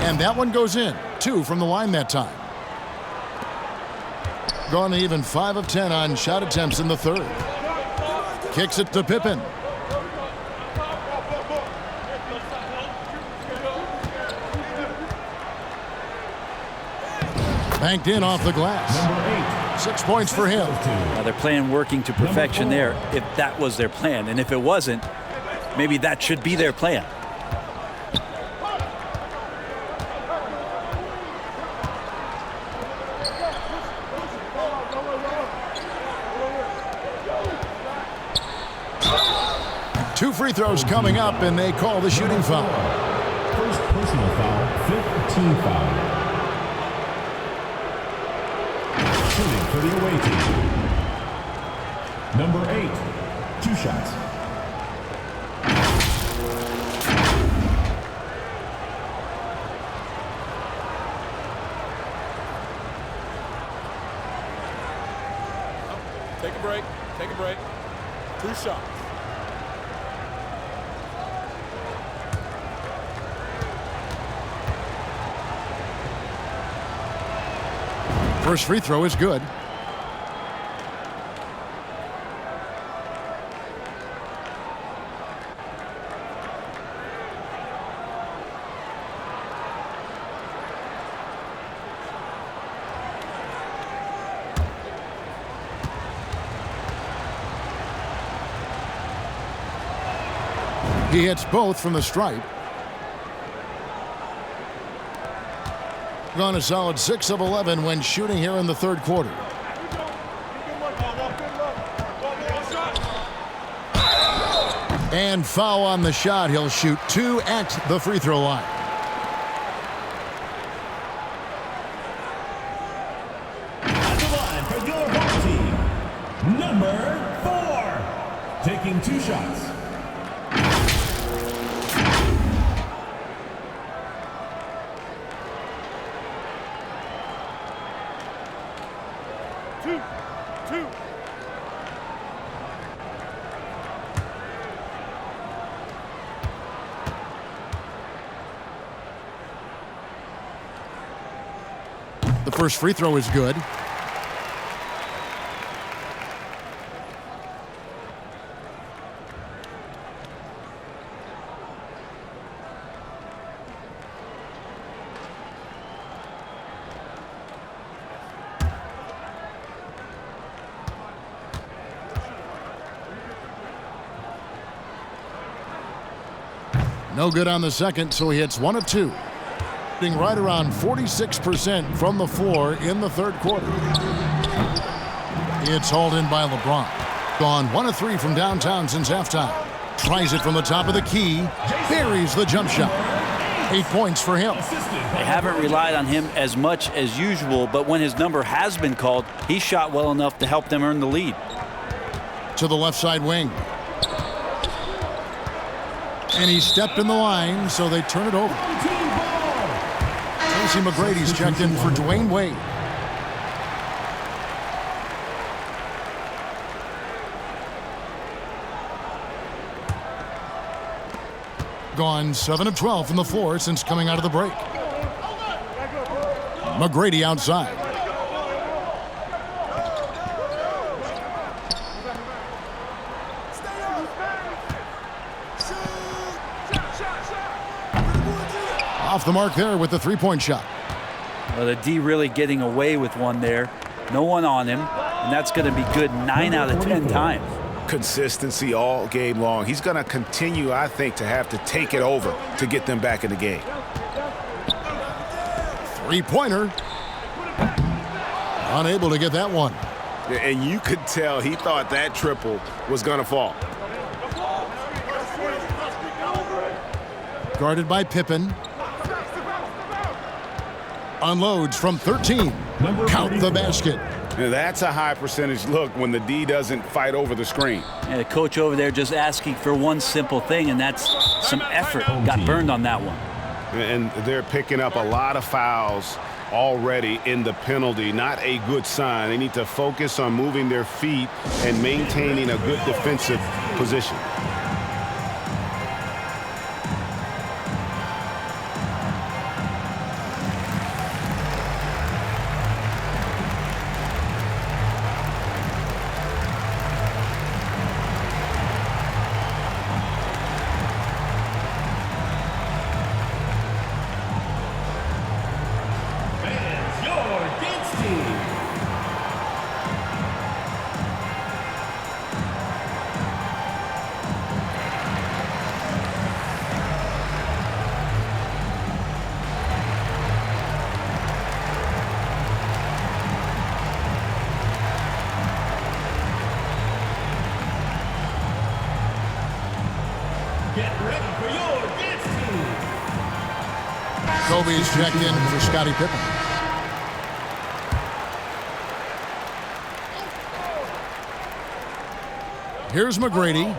And that one goes in. 2 from the line that time. Gone even 5 of 10 on shot attempts in the third. Kicks it to Pippen. Banked in off the glass. 6 points for him. Now they're playing working to perfection there, if that was their plan. And if it wasn't, maybe that should be their plan. Two free throws coming up, and they call the shooting foul. First personal foul, 5th team foul. for the away team. Number 8, 2 shots. Take a break. Take a break. 2 shots. First free throw is good. He hits both from the stripe. Gone a solid 6 of 11 when shooting here in the third quarter. And foul on the shot. He'll shoot 2 at the free throw line. At the line for your home team, number 4, taking 2 shots. The first free throw is good. No good on the second, so he hits 1 of 2. Right around 46% from the floor in the third quarter. It's hauled in by LeBron. Gone 1 of 3 from downtown since halftime. Tries it from the top of the key. Buries the jump shot. 8 points for him. They haven't relied on him as much as usual, but when his number has been called, he shot well enough to help them earn the lead. To the left side wing. And he stepped in the line, so they turn it over. Tracy McGrady's checked in for Dwayne Wade. Gone 7 of 12 from the floor since coming out of the break. McGrady outside. Off the mark there with the three-point shot. Well, the D really getting away with one there. No one on him, and that's going to be good 9 out of 10 times. Consistency all game long. He's going to continue, I think, to have to take it over to get them back in the game. Three-pointer. Unable to get that one. And you could tell he thought that triple was going to fall. Guarded by Pippen. Unloads from 13. Count the basket. Now that's a high percentage look when the D doesn't fight over the screen. And the coach over there just asking for one simple thing, and that's some effort. Got burned on that one. And they're picking up a lot of fouls already in the penalty. Not a good sign. They need to focus on moving their feet and maintaining a good defensive position. Kobe's checked in for Scottie Pippen. Here's McGrady.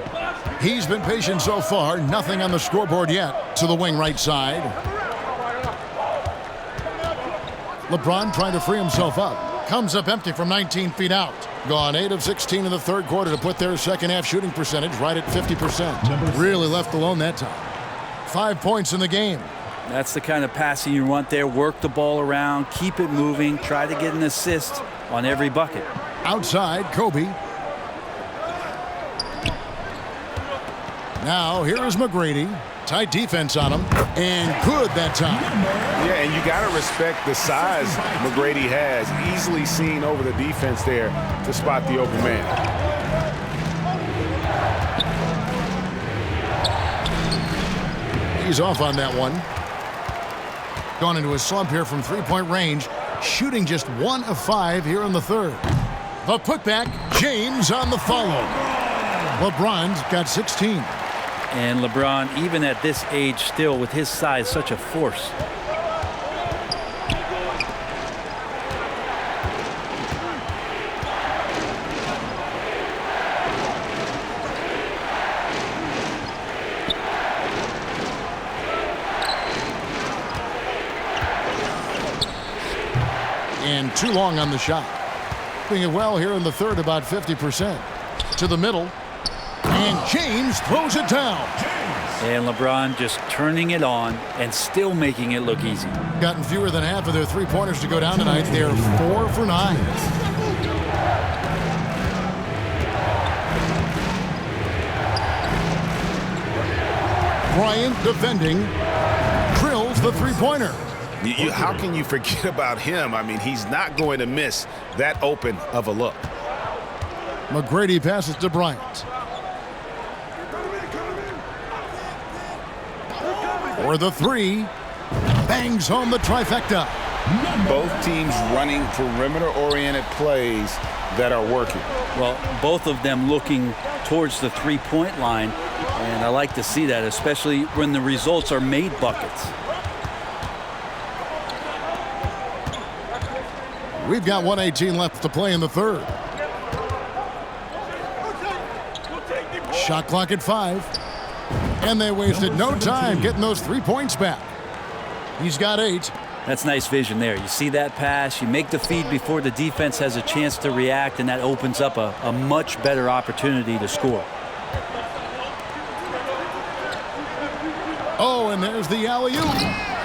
He's been patient so far. Nothing on the scoreboard yet. To the wing right side. LeBron trying to free himself up. Comes up empty from 19 feet out. Gone 8 of 16 in the third quarter to put their second half shooting percentage right at 50%. Really left alone that time. 5 points in the game. That's the kind of passing you want there. Work the ball around, keep it moving, try to get an assist on every bucket. Outside, Kobe. Now, here is McGrady. Tight defense on him. And good that time. Yeah, and you got to respect the size McGrady has. Easily seen over the defense there to spot the open man. He's off on that one. Gone into a slump here from three-point range. Shooting just 1 of 5 here in the third. The putback, James on the follow. LeBron's got 16. And LeBron, even at this age, still with his size, such a force. And too long on the shot. Doing it well here in the third, about 50%. To the middle. And James throws it down. And LeBron just turning it on and still making it look easy. Gotten fewer than half of their three-pointers to go down tonight. They're 4 for 9. Bryant defending. Drills the three-pointer. How can you forget about him? I mean, he's not going to miss that open of a look. McGrady passes to Bryant. For the three. Bangs home the trifecta. Both teams running perimeter-oriented plays that are working. Well, both of them looking towards the three-point line. And I like to see that, especially when the results are made buckets. We've got 1:18 left to play in the third. Shot clock at 5. And they wasted no time getting those 3 points back. He's got 8. That's nice vision there. You see that pass, you make the feed before the defense has a chance to react, and that opens up a much better opportunity to score. Oh, and there's the alley-oop.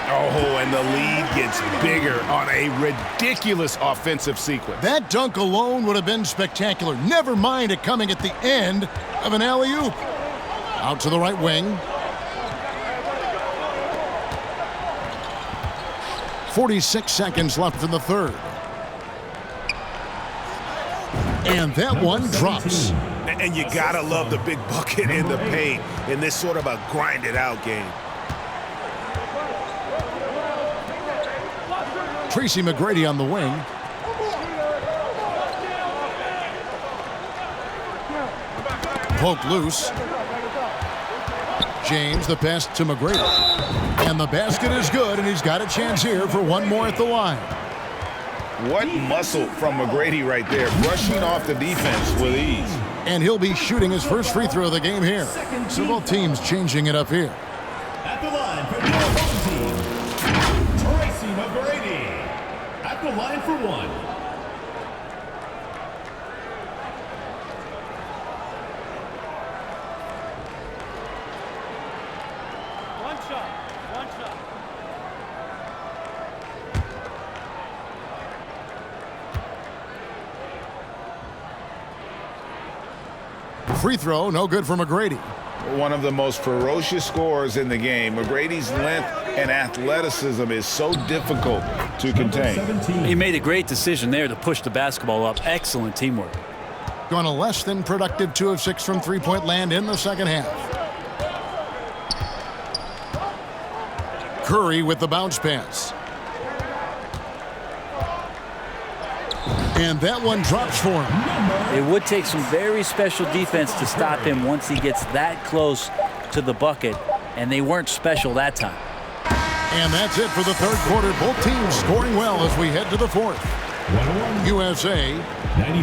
Oh, and the lead gets bigger on a ridiculous offensive sequence. That dunk alone would have been spectacular. Never mind it coming at the end of an alley-oop. Out to the right wing. 46 seconds left in the third. And that one drops. And you gotta love the big bucket in the paint in this sort of a grinded-out game. Tracy McGrady on the wing. Poked loose. James, the pass to McGrady. And the basket is good, and he's got a chance here for one more at the line. What muscle from McGrady right there, brushing off the defense with ease. And he'll be shooting his first free throw of the game here. So both teams changing it up here. At the line for the opposing team, Tracy McGrady. At the line for one. One shot. Free throw, no good for McGrady. One of the most ferocious scorers in the game. McGrady's length and athleticism is so difficult to contain. He made a great decision there to push the basketball up. Excellent teamwork. Going a less than productive 2 of 6 from three-point land in the second half. Curry with the bounce pass. And that one drops for him. It would take some very special defense to stop him once he gets that close to the bucket, and they weren't special that time. And that's it for the third quarter. Both teams scoring well as we head to the fourth. USA,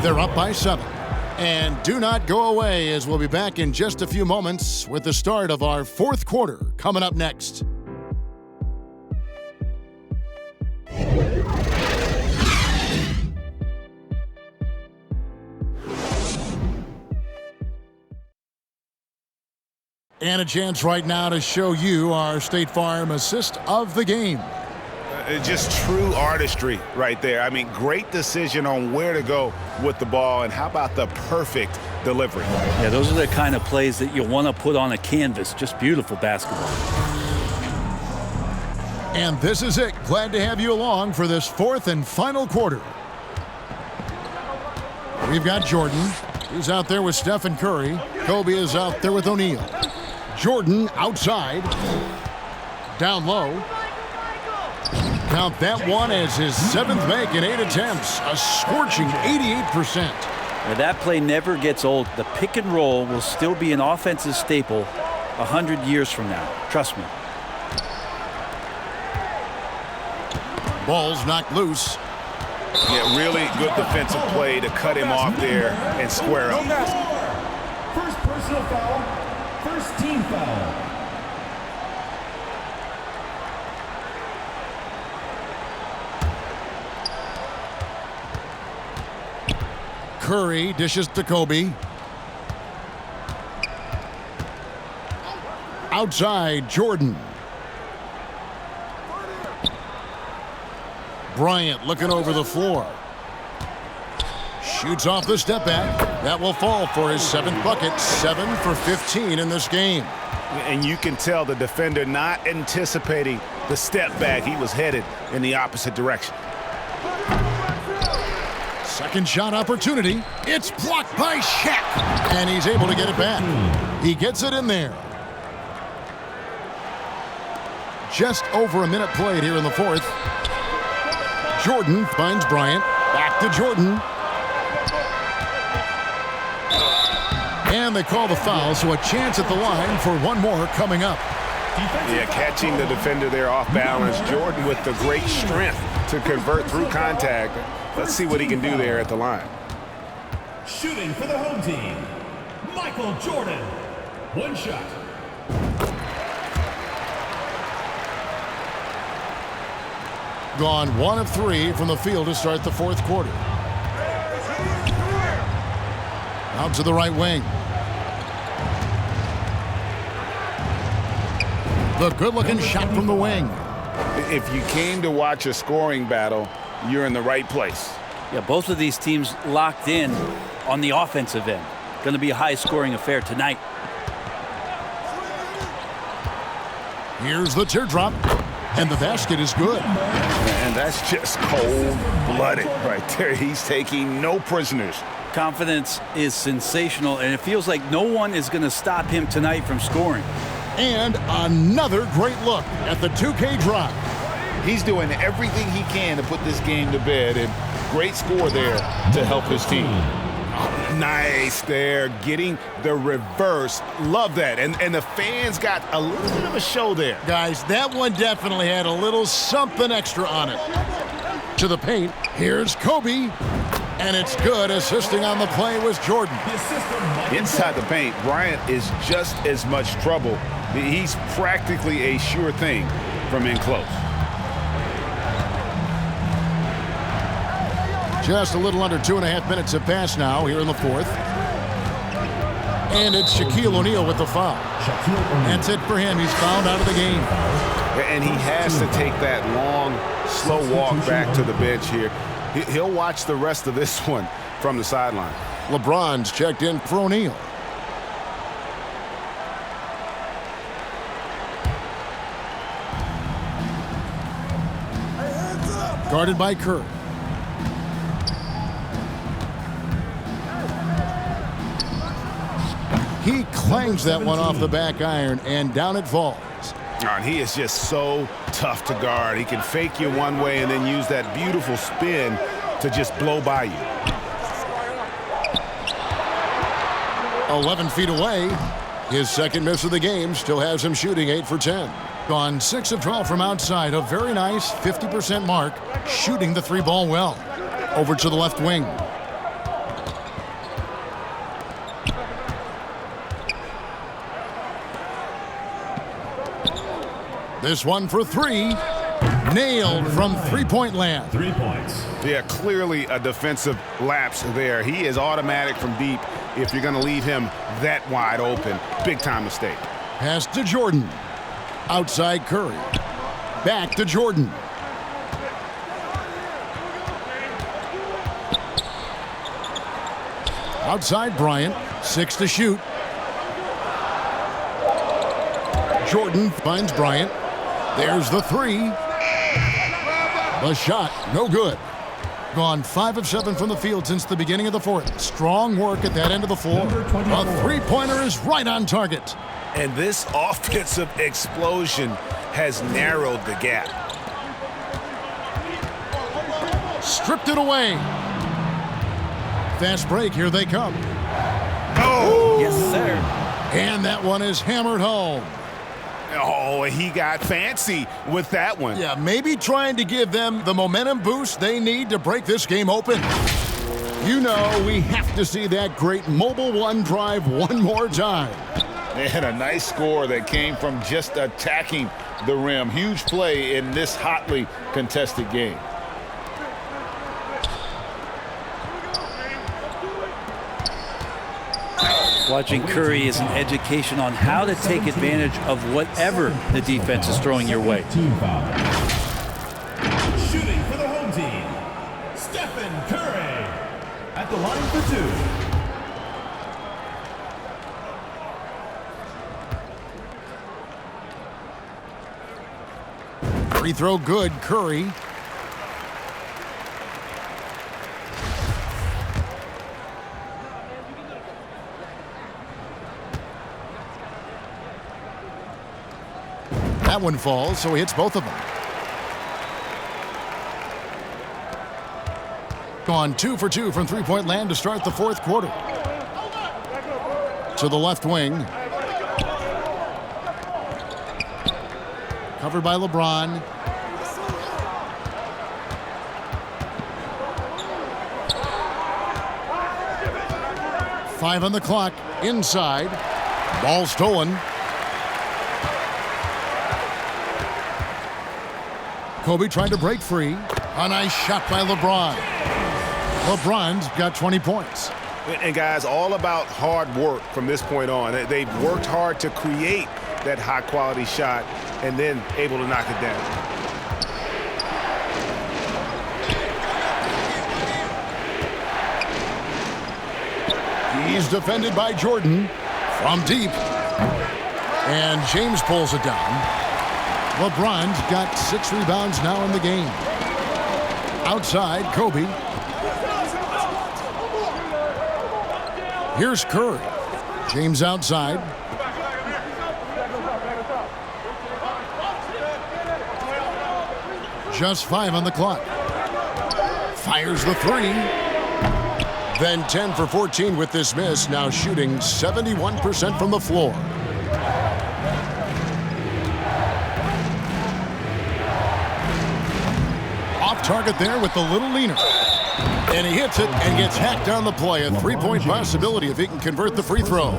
they're up by 7. And do not go away, as we'll be back in just a few moments with the start of our fourth quarter coming up next. And a chance right now to show you our State Farm assist of the game. Just true artistry right there. I mean, great decision on where to go with the ball, and how about the perfect delivery? Yeah, those are the kind of plays that you want to put on a canvas. Just beautiful basketball. And this is it. Glad to have you along for this fourth and final quarter. We've got Jordan. He's out there with Stephen Curry. Kobe is out there with O'Neal. Jordan outside. Down low. Count that one as his seventh make in 8 attempts. A scorching 88%. Now that play never gets old. The pick and roll will still be an offensive staple 100 years from now. Trust me. Ball's knocked loose. Yeah, really good defensive play to cut him off there and square up. First personal foul, first team foul. Curry dishes to Kobe. Outside, Jordan. Bryant looking over the floor. Shoots off the step back. That will fall for his 7th bucket. 7 for 15 in this game. And you can tell the defender not anticipating the step back. He was headed in the opposite direction. Second shot opportunity. It's blocked by Shaq. And he's able to get it back. He gets it in there. Just over a minute played here in the fourth. Jordan finds Bryant. Back to Jordan. And they call the foul, so a chance at the line for one more coming up. Yeah, catching the defender there off balance. Jordan with the great strength to convert through contact. Let's see what he can do there at the line. Shooting for the home team, Michael Jordan. One shot. Gone 1 of 3 from the field to start the fourth quarter. Out to the right wing. The good-looking shot from the wing. If you came to watch a scoring battle, you're in the right place. Yeah, both of these teams locked in on the offensive end. Going to be a high-scoring affair tonight. Here's the teardrop, and the basket is good. And that's just cold-blooded right there. He's taking no prisoners. Confidence is sensational, and it feels like no one is going to stop him tonight from scoring. And another great look at the 2K drive. He's doing everything he can to put this game to bed, and great score there to help his team. Oh, nice there, getting the reverse. Love that. And the fans got a little bit of a show there. Guys, that one definitely had a little something extra on it. To the paint, here's Kobe. And it's good. Assisting on the play was Jordan. Inside the paint, Bryant is just as much trouble. He's practically a sure thing from in close. Just a little under 2.5 minutes have passed now here in the fourth. And it's Shaquille O'Neal with the foul. That's it for him. He's fouled out of the game. And he has to take that long, slow walk back to the bench here. He'll watch the rest of this one from the sideline. LeBron's checked in for O'Neal. Guarded by Curry. He clangs that one off the back iron, and down it falls. And he is just so tough to guard. He can fake you one way and then use that beautiful spin to just blow by you. 11 feet away. His second miss of the game still has him shooting 8 for 10. Gone 6 of 12 from outside. A very nice 50% mark. Shooting the 3-ball well. Over to the left wing. This one for three. Nailed from three-point land. 3 points. Yeah, clearly a defensive lapse there. He is automatic from deep if you're going to leave him that wide open. Big-time mistake. Pass to Jordan. Outside Curry. Back to Jordan. Outside Bryant. 6 to shoot. Jordan finds Bryant. There's the three. The shot, no good. Gone 5 of 7 from the field since the beginning of the fourth. Strong work at that end of the floor. A three-pointer is right on target. And this offensive explosion has narrowed the gap. Stripped it away. Fast break, here they come. Oh! Yes, sir. And that one is hammered home. Oh, he got fancy with that one. Yeah, maybe trying to give them the momentum boost they need to break this game open. You know, we have to see that great mobile one drive one more time. They had a nice score that came from just attacking the rim. Huge play in this hotly contested game. Watching Curry is an education on how to take advantage of whatever the defense is throwing your way. Team foul. Shooting for the home team, Stephen Curry at the line for 2. Free throw good, Curry. That one falls, so he hits both of them. Gone 2 for 2 from three-point land to start the fourth quarter. To the left wing. Covered by LeBron. Five on the clock. Inside. Ball stolen. Kobe trying to break free. A nice shot by LeBron. LeBron's got 20 points. And guys, all about hard work from this point on. They've worked hard to create that high-quality shot and then able to knock it down. He's defended by Jordan from deep. And James pulls it down. LeBron's got 6 rebounds now in the game. Outside, Kobe. Here's Curry. James outside. Just 5 on the clock. Fires the 3. Then 10 for 14 with this miss. Now shooting 71% from the floor. Off target there with the little leaner. And he hits it and gets hacked on the play. A 3-point possibility if he can convert the free throw.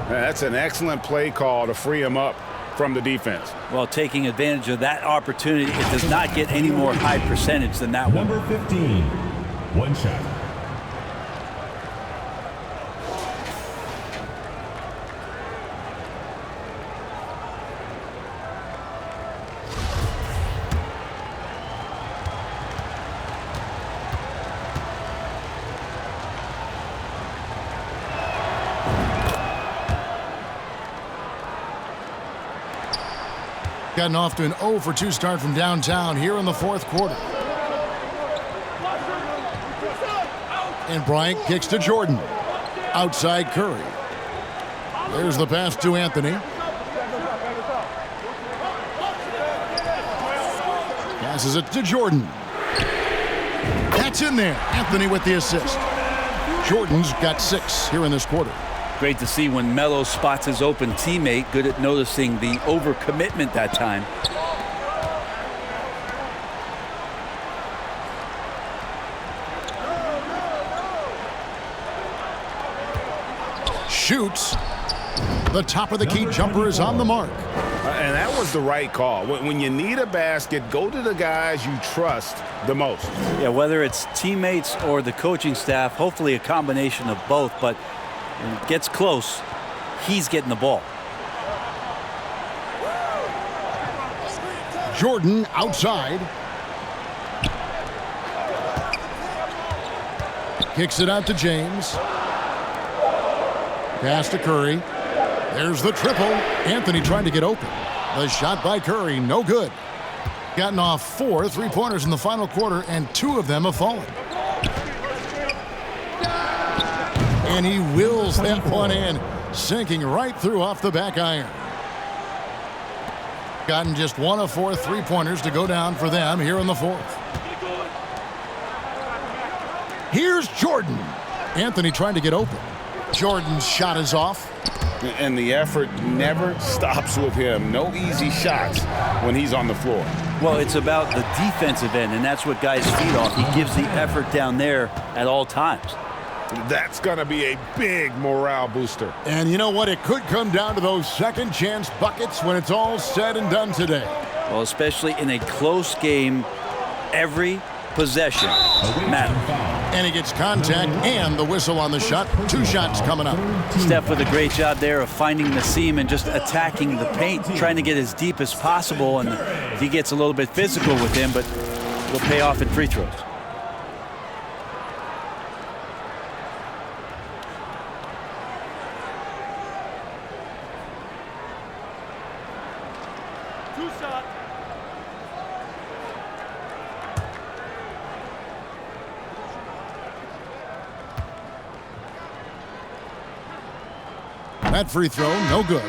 That's an excellent play call to free him up from the defense. Well, taking advantage of that opportunity, it does not get any more high percentage than that one. Number 15, one shot. Gotten off to an 0 for 2 start from downtown here in the fourth quarter. And Bryant kicks to Jordan. Outside Curry. There's the pass to Anthony. Passes it to Jordan. That's in there. Anthony with the assist. Jordan's got 6 here in this quarter. Great to see when Melo spots his open teammate, good at noticing the overcommitment that time. Shoots. The top of the key jumper is on the mark. And that was the right call. When you need a basket, go to the guys you trust the most. Yeah, whether it's teammates or the coaching staff, hopefully a combination of both, but when it gets close, he's getting the ball. Jordan outside. Kicks it out to James. Pass to Curry. There's the triple. Anthony trying to get open. The shot by Curry, no good. Gotten off 4 3-pointers in the final quarter, and 2 of them have fallen. And he wills that one in, sinking right through off the back iron. Gotten just 1 of 4 3-pointers to go down for them here in the fourth. Here's Jordan. Anthony trying to get open. Jordan's shot is off. And the effort never stops with him. No easy shots when he's on the floor. Well, it's about the defensive end, and that's what guys feed off. He gives the effort down there at all times. That's going to be a big morale booster. And you know what? It could come down to those second chance buckets when it's all said and done today. Well, especially in a close game, every possession matters. And he gets contact and the whistle on the shot. 2 shots coming up. Steph with a great job there of finding the seam and just attacking the paint, trying to get as deep as possible. And he gets a little bit physical with him, but will pay off in free throws. That free throw, no good.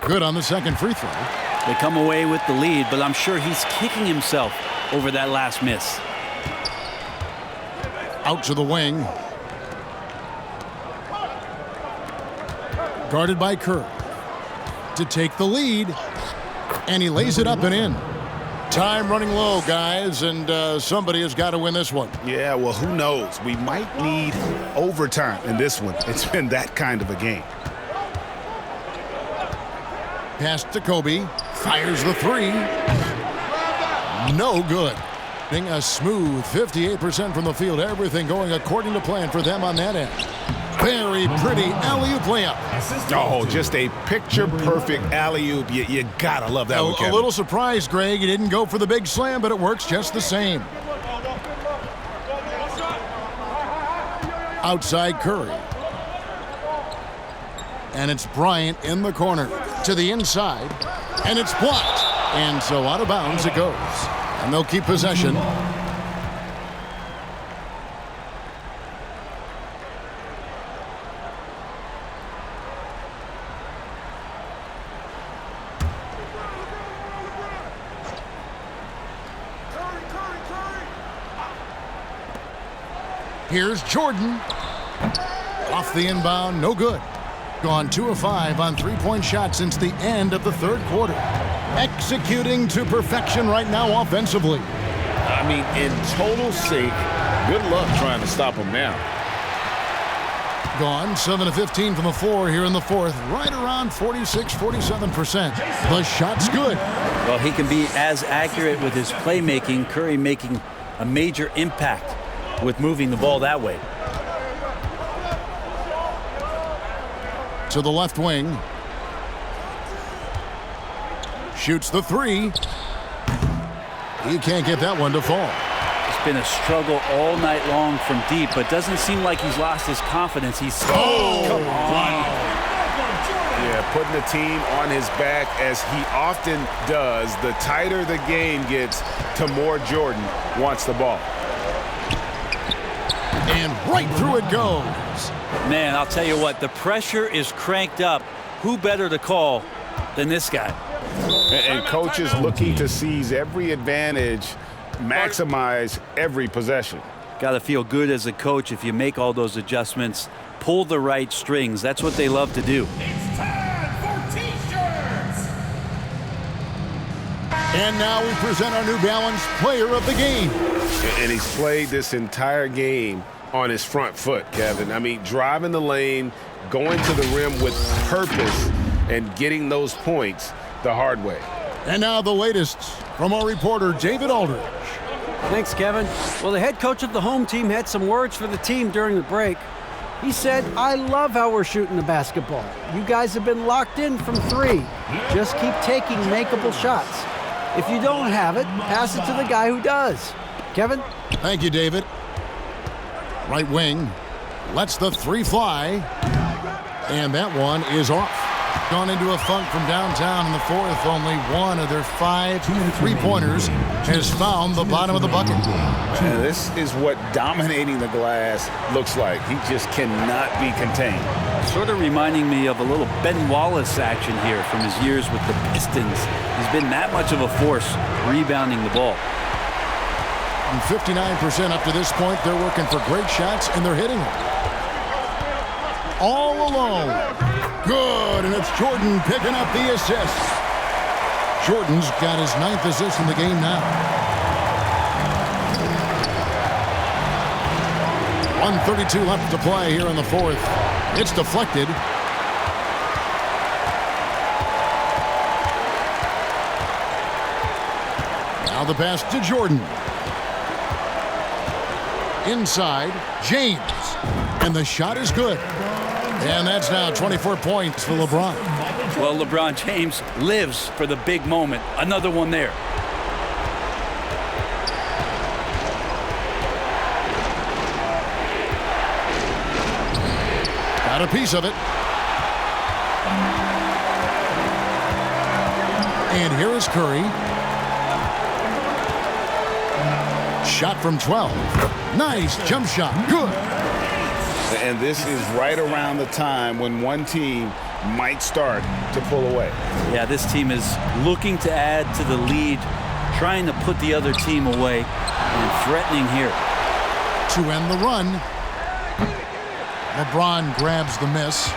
Good on the second free throw. They come away with the lead, but I'm sure he's kicking himself over that last miss. Out to the wing. Guarded by Curry. To take the lead. And he lays it up and in. Time running low, guys, and somebody has got to win this one. Yeah, well, who knows? We might need overtime in this one. It's been that kind of a game. Pass to Kobe. Fires the 3. No good. A smooth 58% from the field. Everything going according to plan for them on that end. Very pretty alley-oop layup. Oh, just a picture-perfect alley-oop. You gotta love that one, Kevin. A little surprised, Greg. He didn't go for the big slam, but it works just the same. Outside Curry. And it's Bryant in the corner. To the inside. And it's blocked. And so out of bounds it goes. And they'll keep possession. Here's Jordan. Off the inbound, no good. Gone 2 of 5 on 3-point shots since the end of the third quarter. Executing to perfection right now offensively. I mean, in total sync. Good luck trying to stop him now. Gone 7 of 15 from the floor here in the fourth. Right around 46-47%. The shot's good. Well, he can be as accurate with his playmaking. Curry making a major impact with moving the ball that way. To the left wing. Shoots the 3. He can't get that one to fall. It's been a struggle all night long from deep, but doesn't seem like he's lost his confidence. He's come on. Yeah, putting the team on his back as he often does. The tighter the game gets, the more Jordan wants the ball. And right through it goes. Man, I'll tell you what, the pressure is cranked up. Who better to call than this guy? And coaches looking to seize every advantage, maximize every possession. Got to feel good as a coach if you make all those adjustments pull the right strings. That's what they love to do. And now we present our New Balance Player of the Game. And he's played this entire game on his front foot, Kevin. I mean, driving the lane, going to the rim with purpose, and getting those points the hard way. And now the latest from our reporter, David Aldridge. Thanks, Kevin. Well, the head coach of the home team had some words for the team during the break. He said, "I love how we're shooting the basketball. You guys have been locked in from 3. Just keep taking makeable shots. If you don't have it, pass it to the guy who does." Kevin? Thank you, David. Right wing lets the 3 fly. And that one is off. Gone into a funk from downtown in the 4th. Only one of their 5 3-pointers has found the bottom of the bucket. And this is what dominating the glass looks like. He just cannot be contained. Sort of reminding me of a little Ben Wallace action here from his years with the Pistons. He's been that much of a force rebounding the ball. And 59% up to this point. They're working for great shots, and they're hitting them. All alone. Good, and it's Jordan picking up the assist. Jordan's got his 9th assist in the game now. 1:32 left to play here in the 4th. It's deflected. Now the pass to Jordan. Inside, James. And the shot is good. And that's now 24 points for LeBron. Well, LeBron James lives for the big moment. Another one there. Got a piece of it. And here is Curry. Shot from 12. Nice jump shot. Good. And this is right around the time when one team might start to pull away. Yeah, this team is looking to add to the lead, trying to put the other team away, and threatening here. To end the run, LeBron grabs the miss.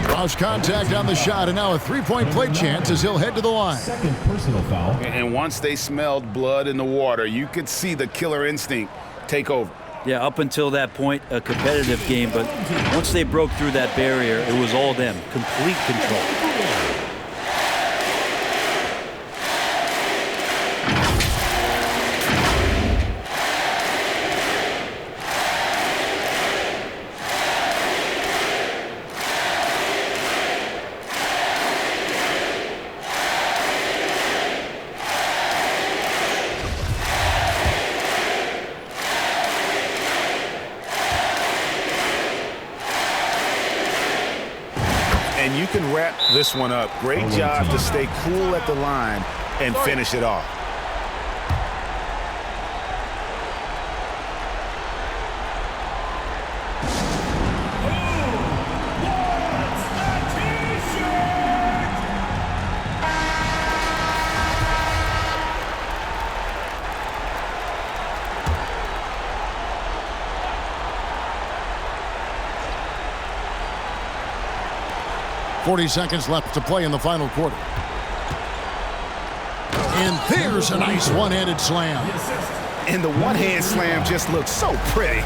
Draws contact on the shot, and now a 3-point play chance as he'll head to the line. Second personal foul. And once they smelled blood in the water, you could see the killer instinct take over. Yeah, up until that point, a competitive game, but once they broke through that barrier, it was all them. Complete control. And you can wrap this one up. Great job to stay cool at the line and finish it off. .40 seconds left to play in the final quarter. And there's a nice one-handed slam. And the one-hand slam just looks so pretty.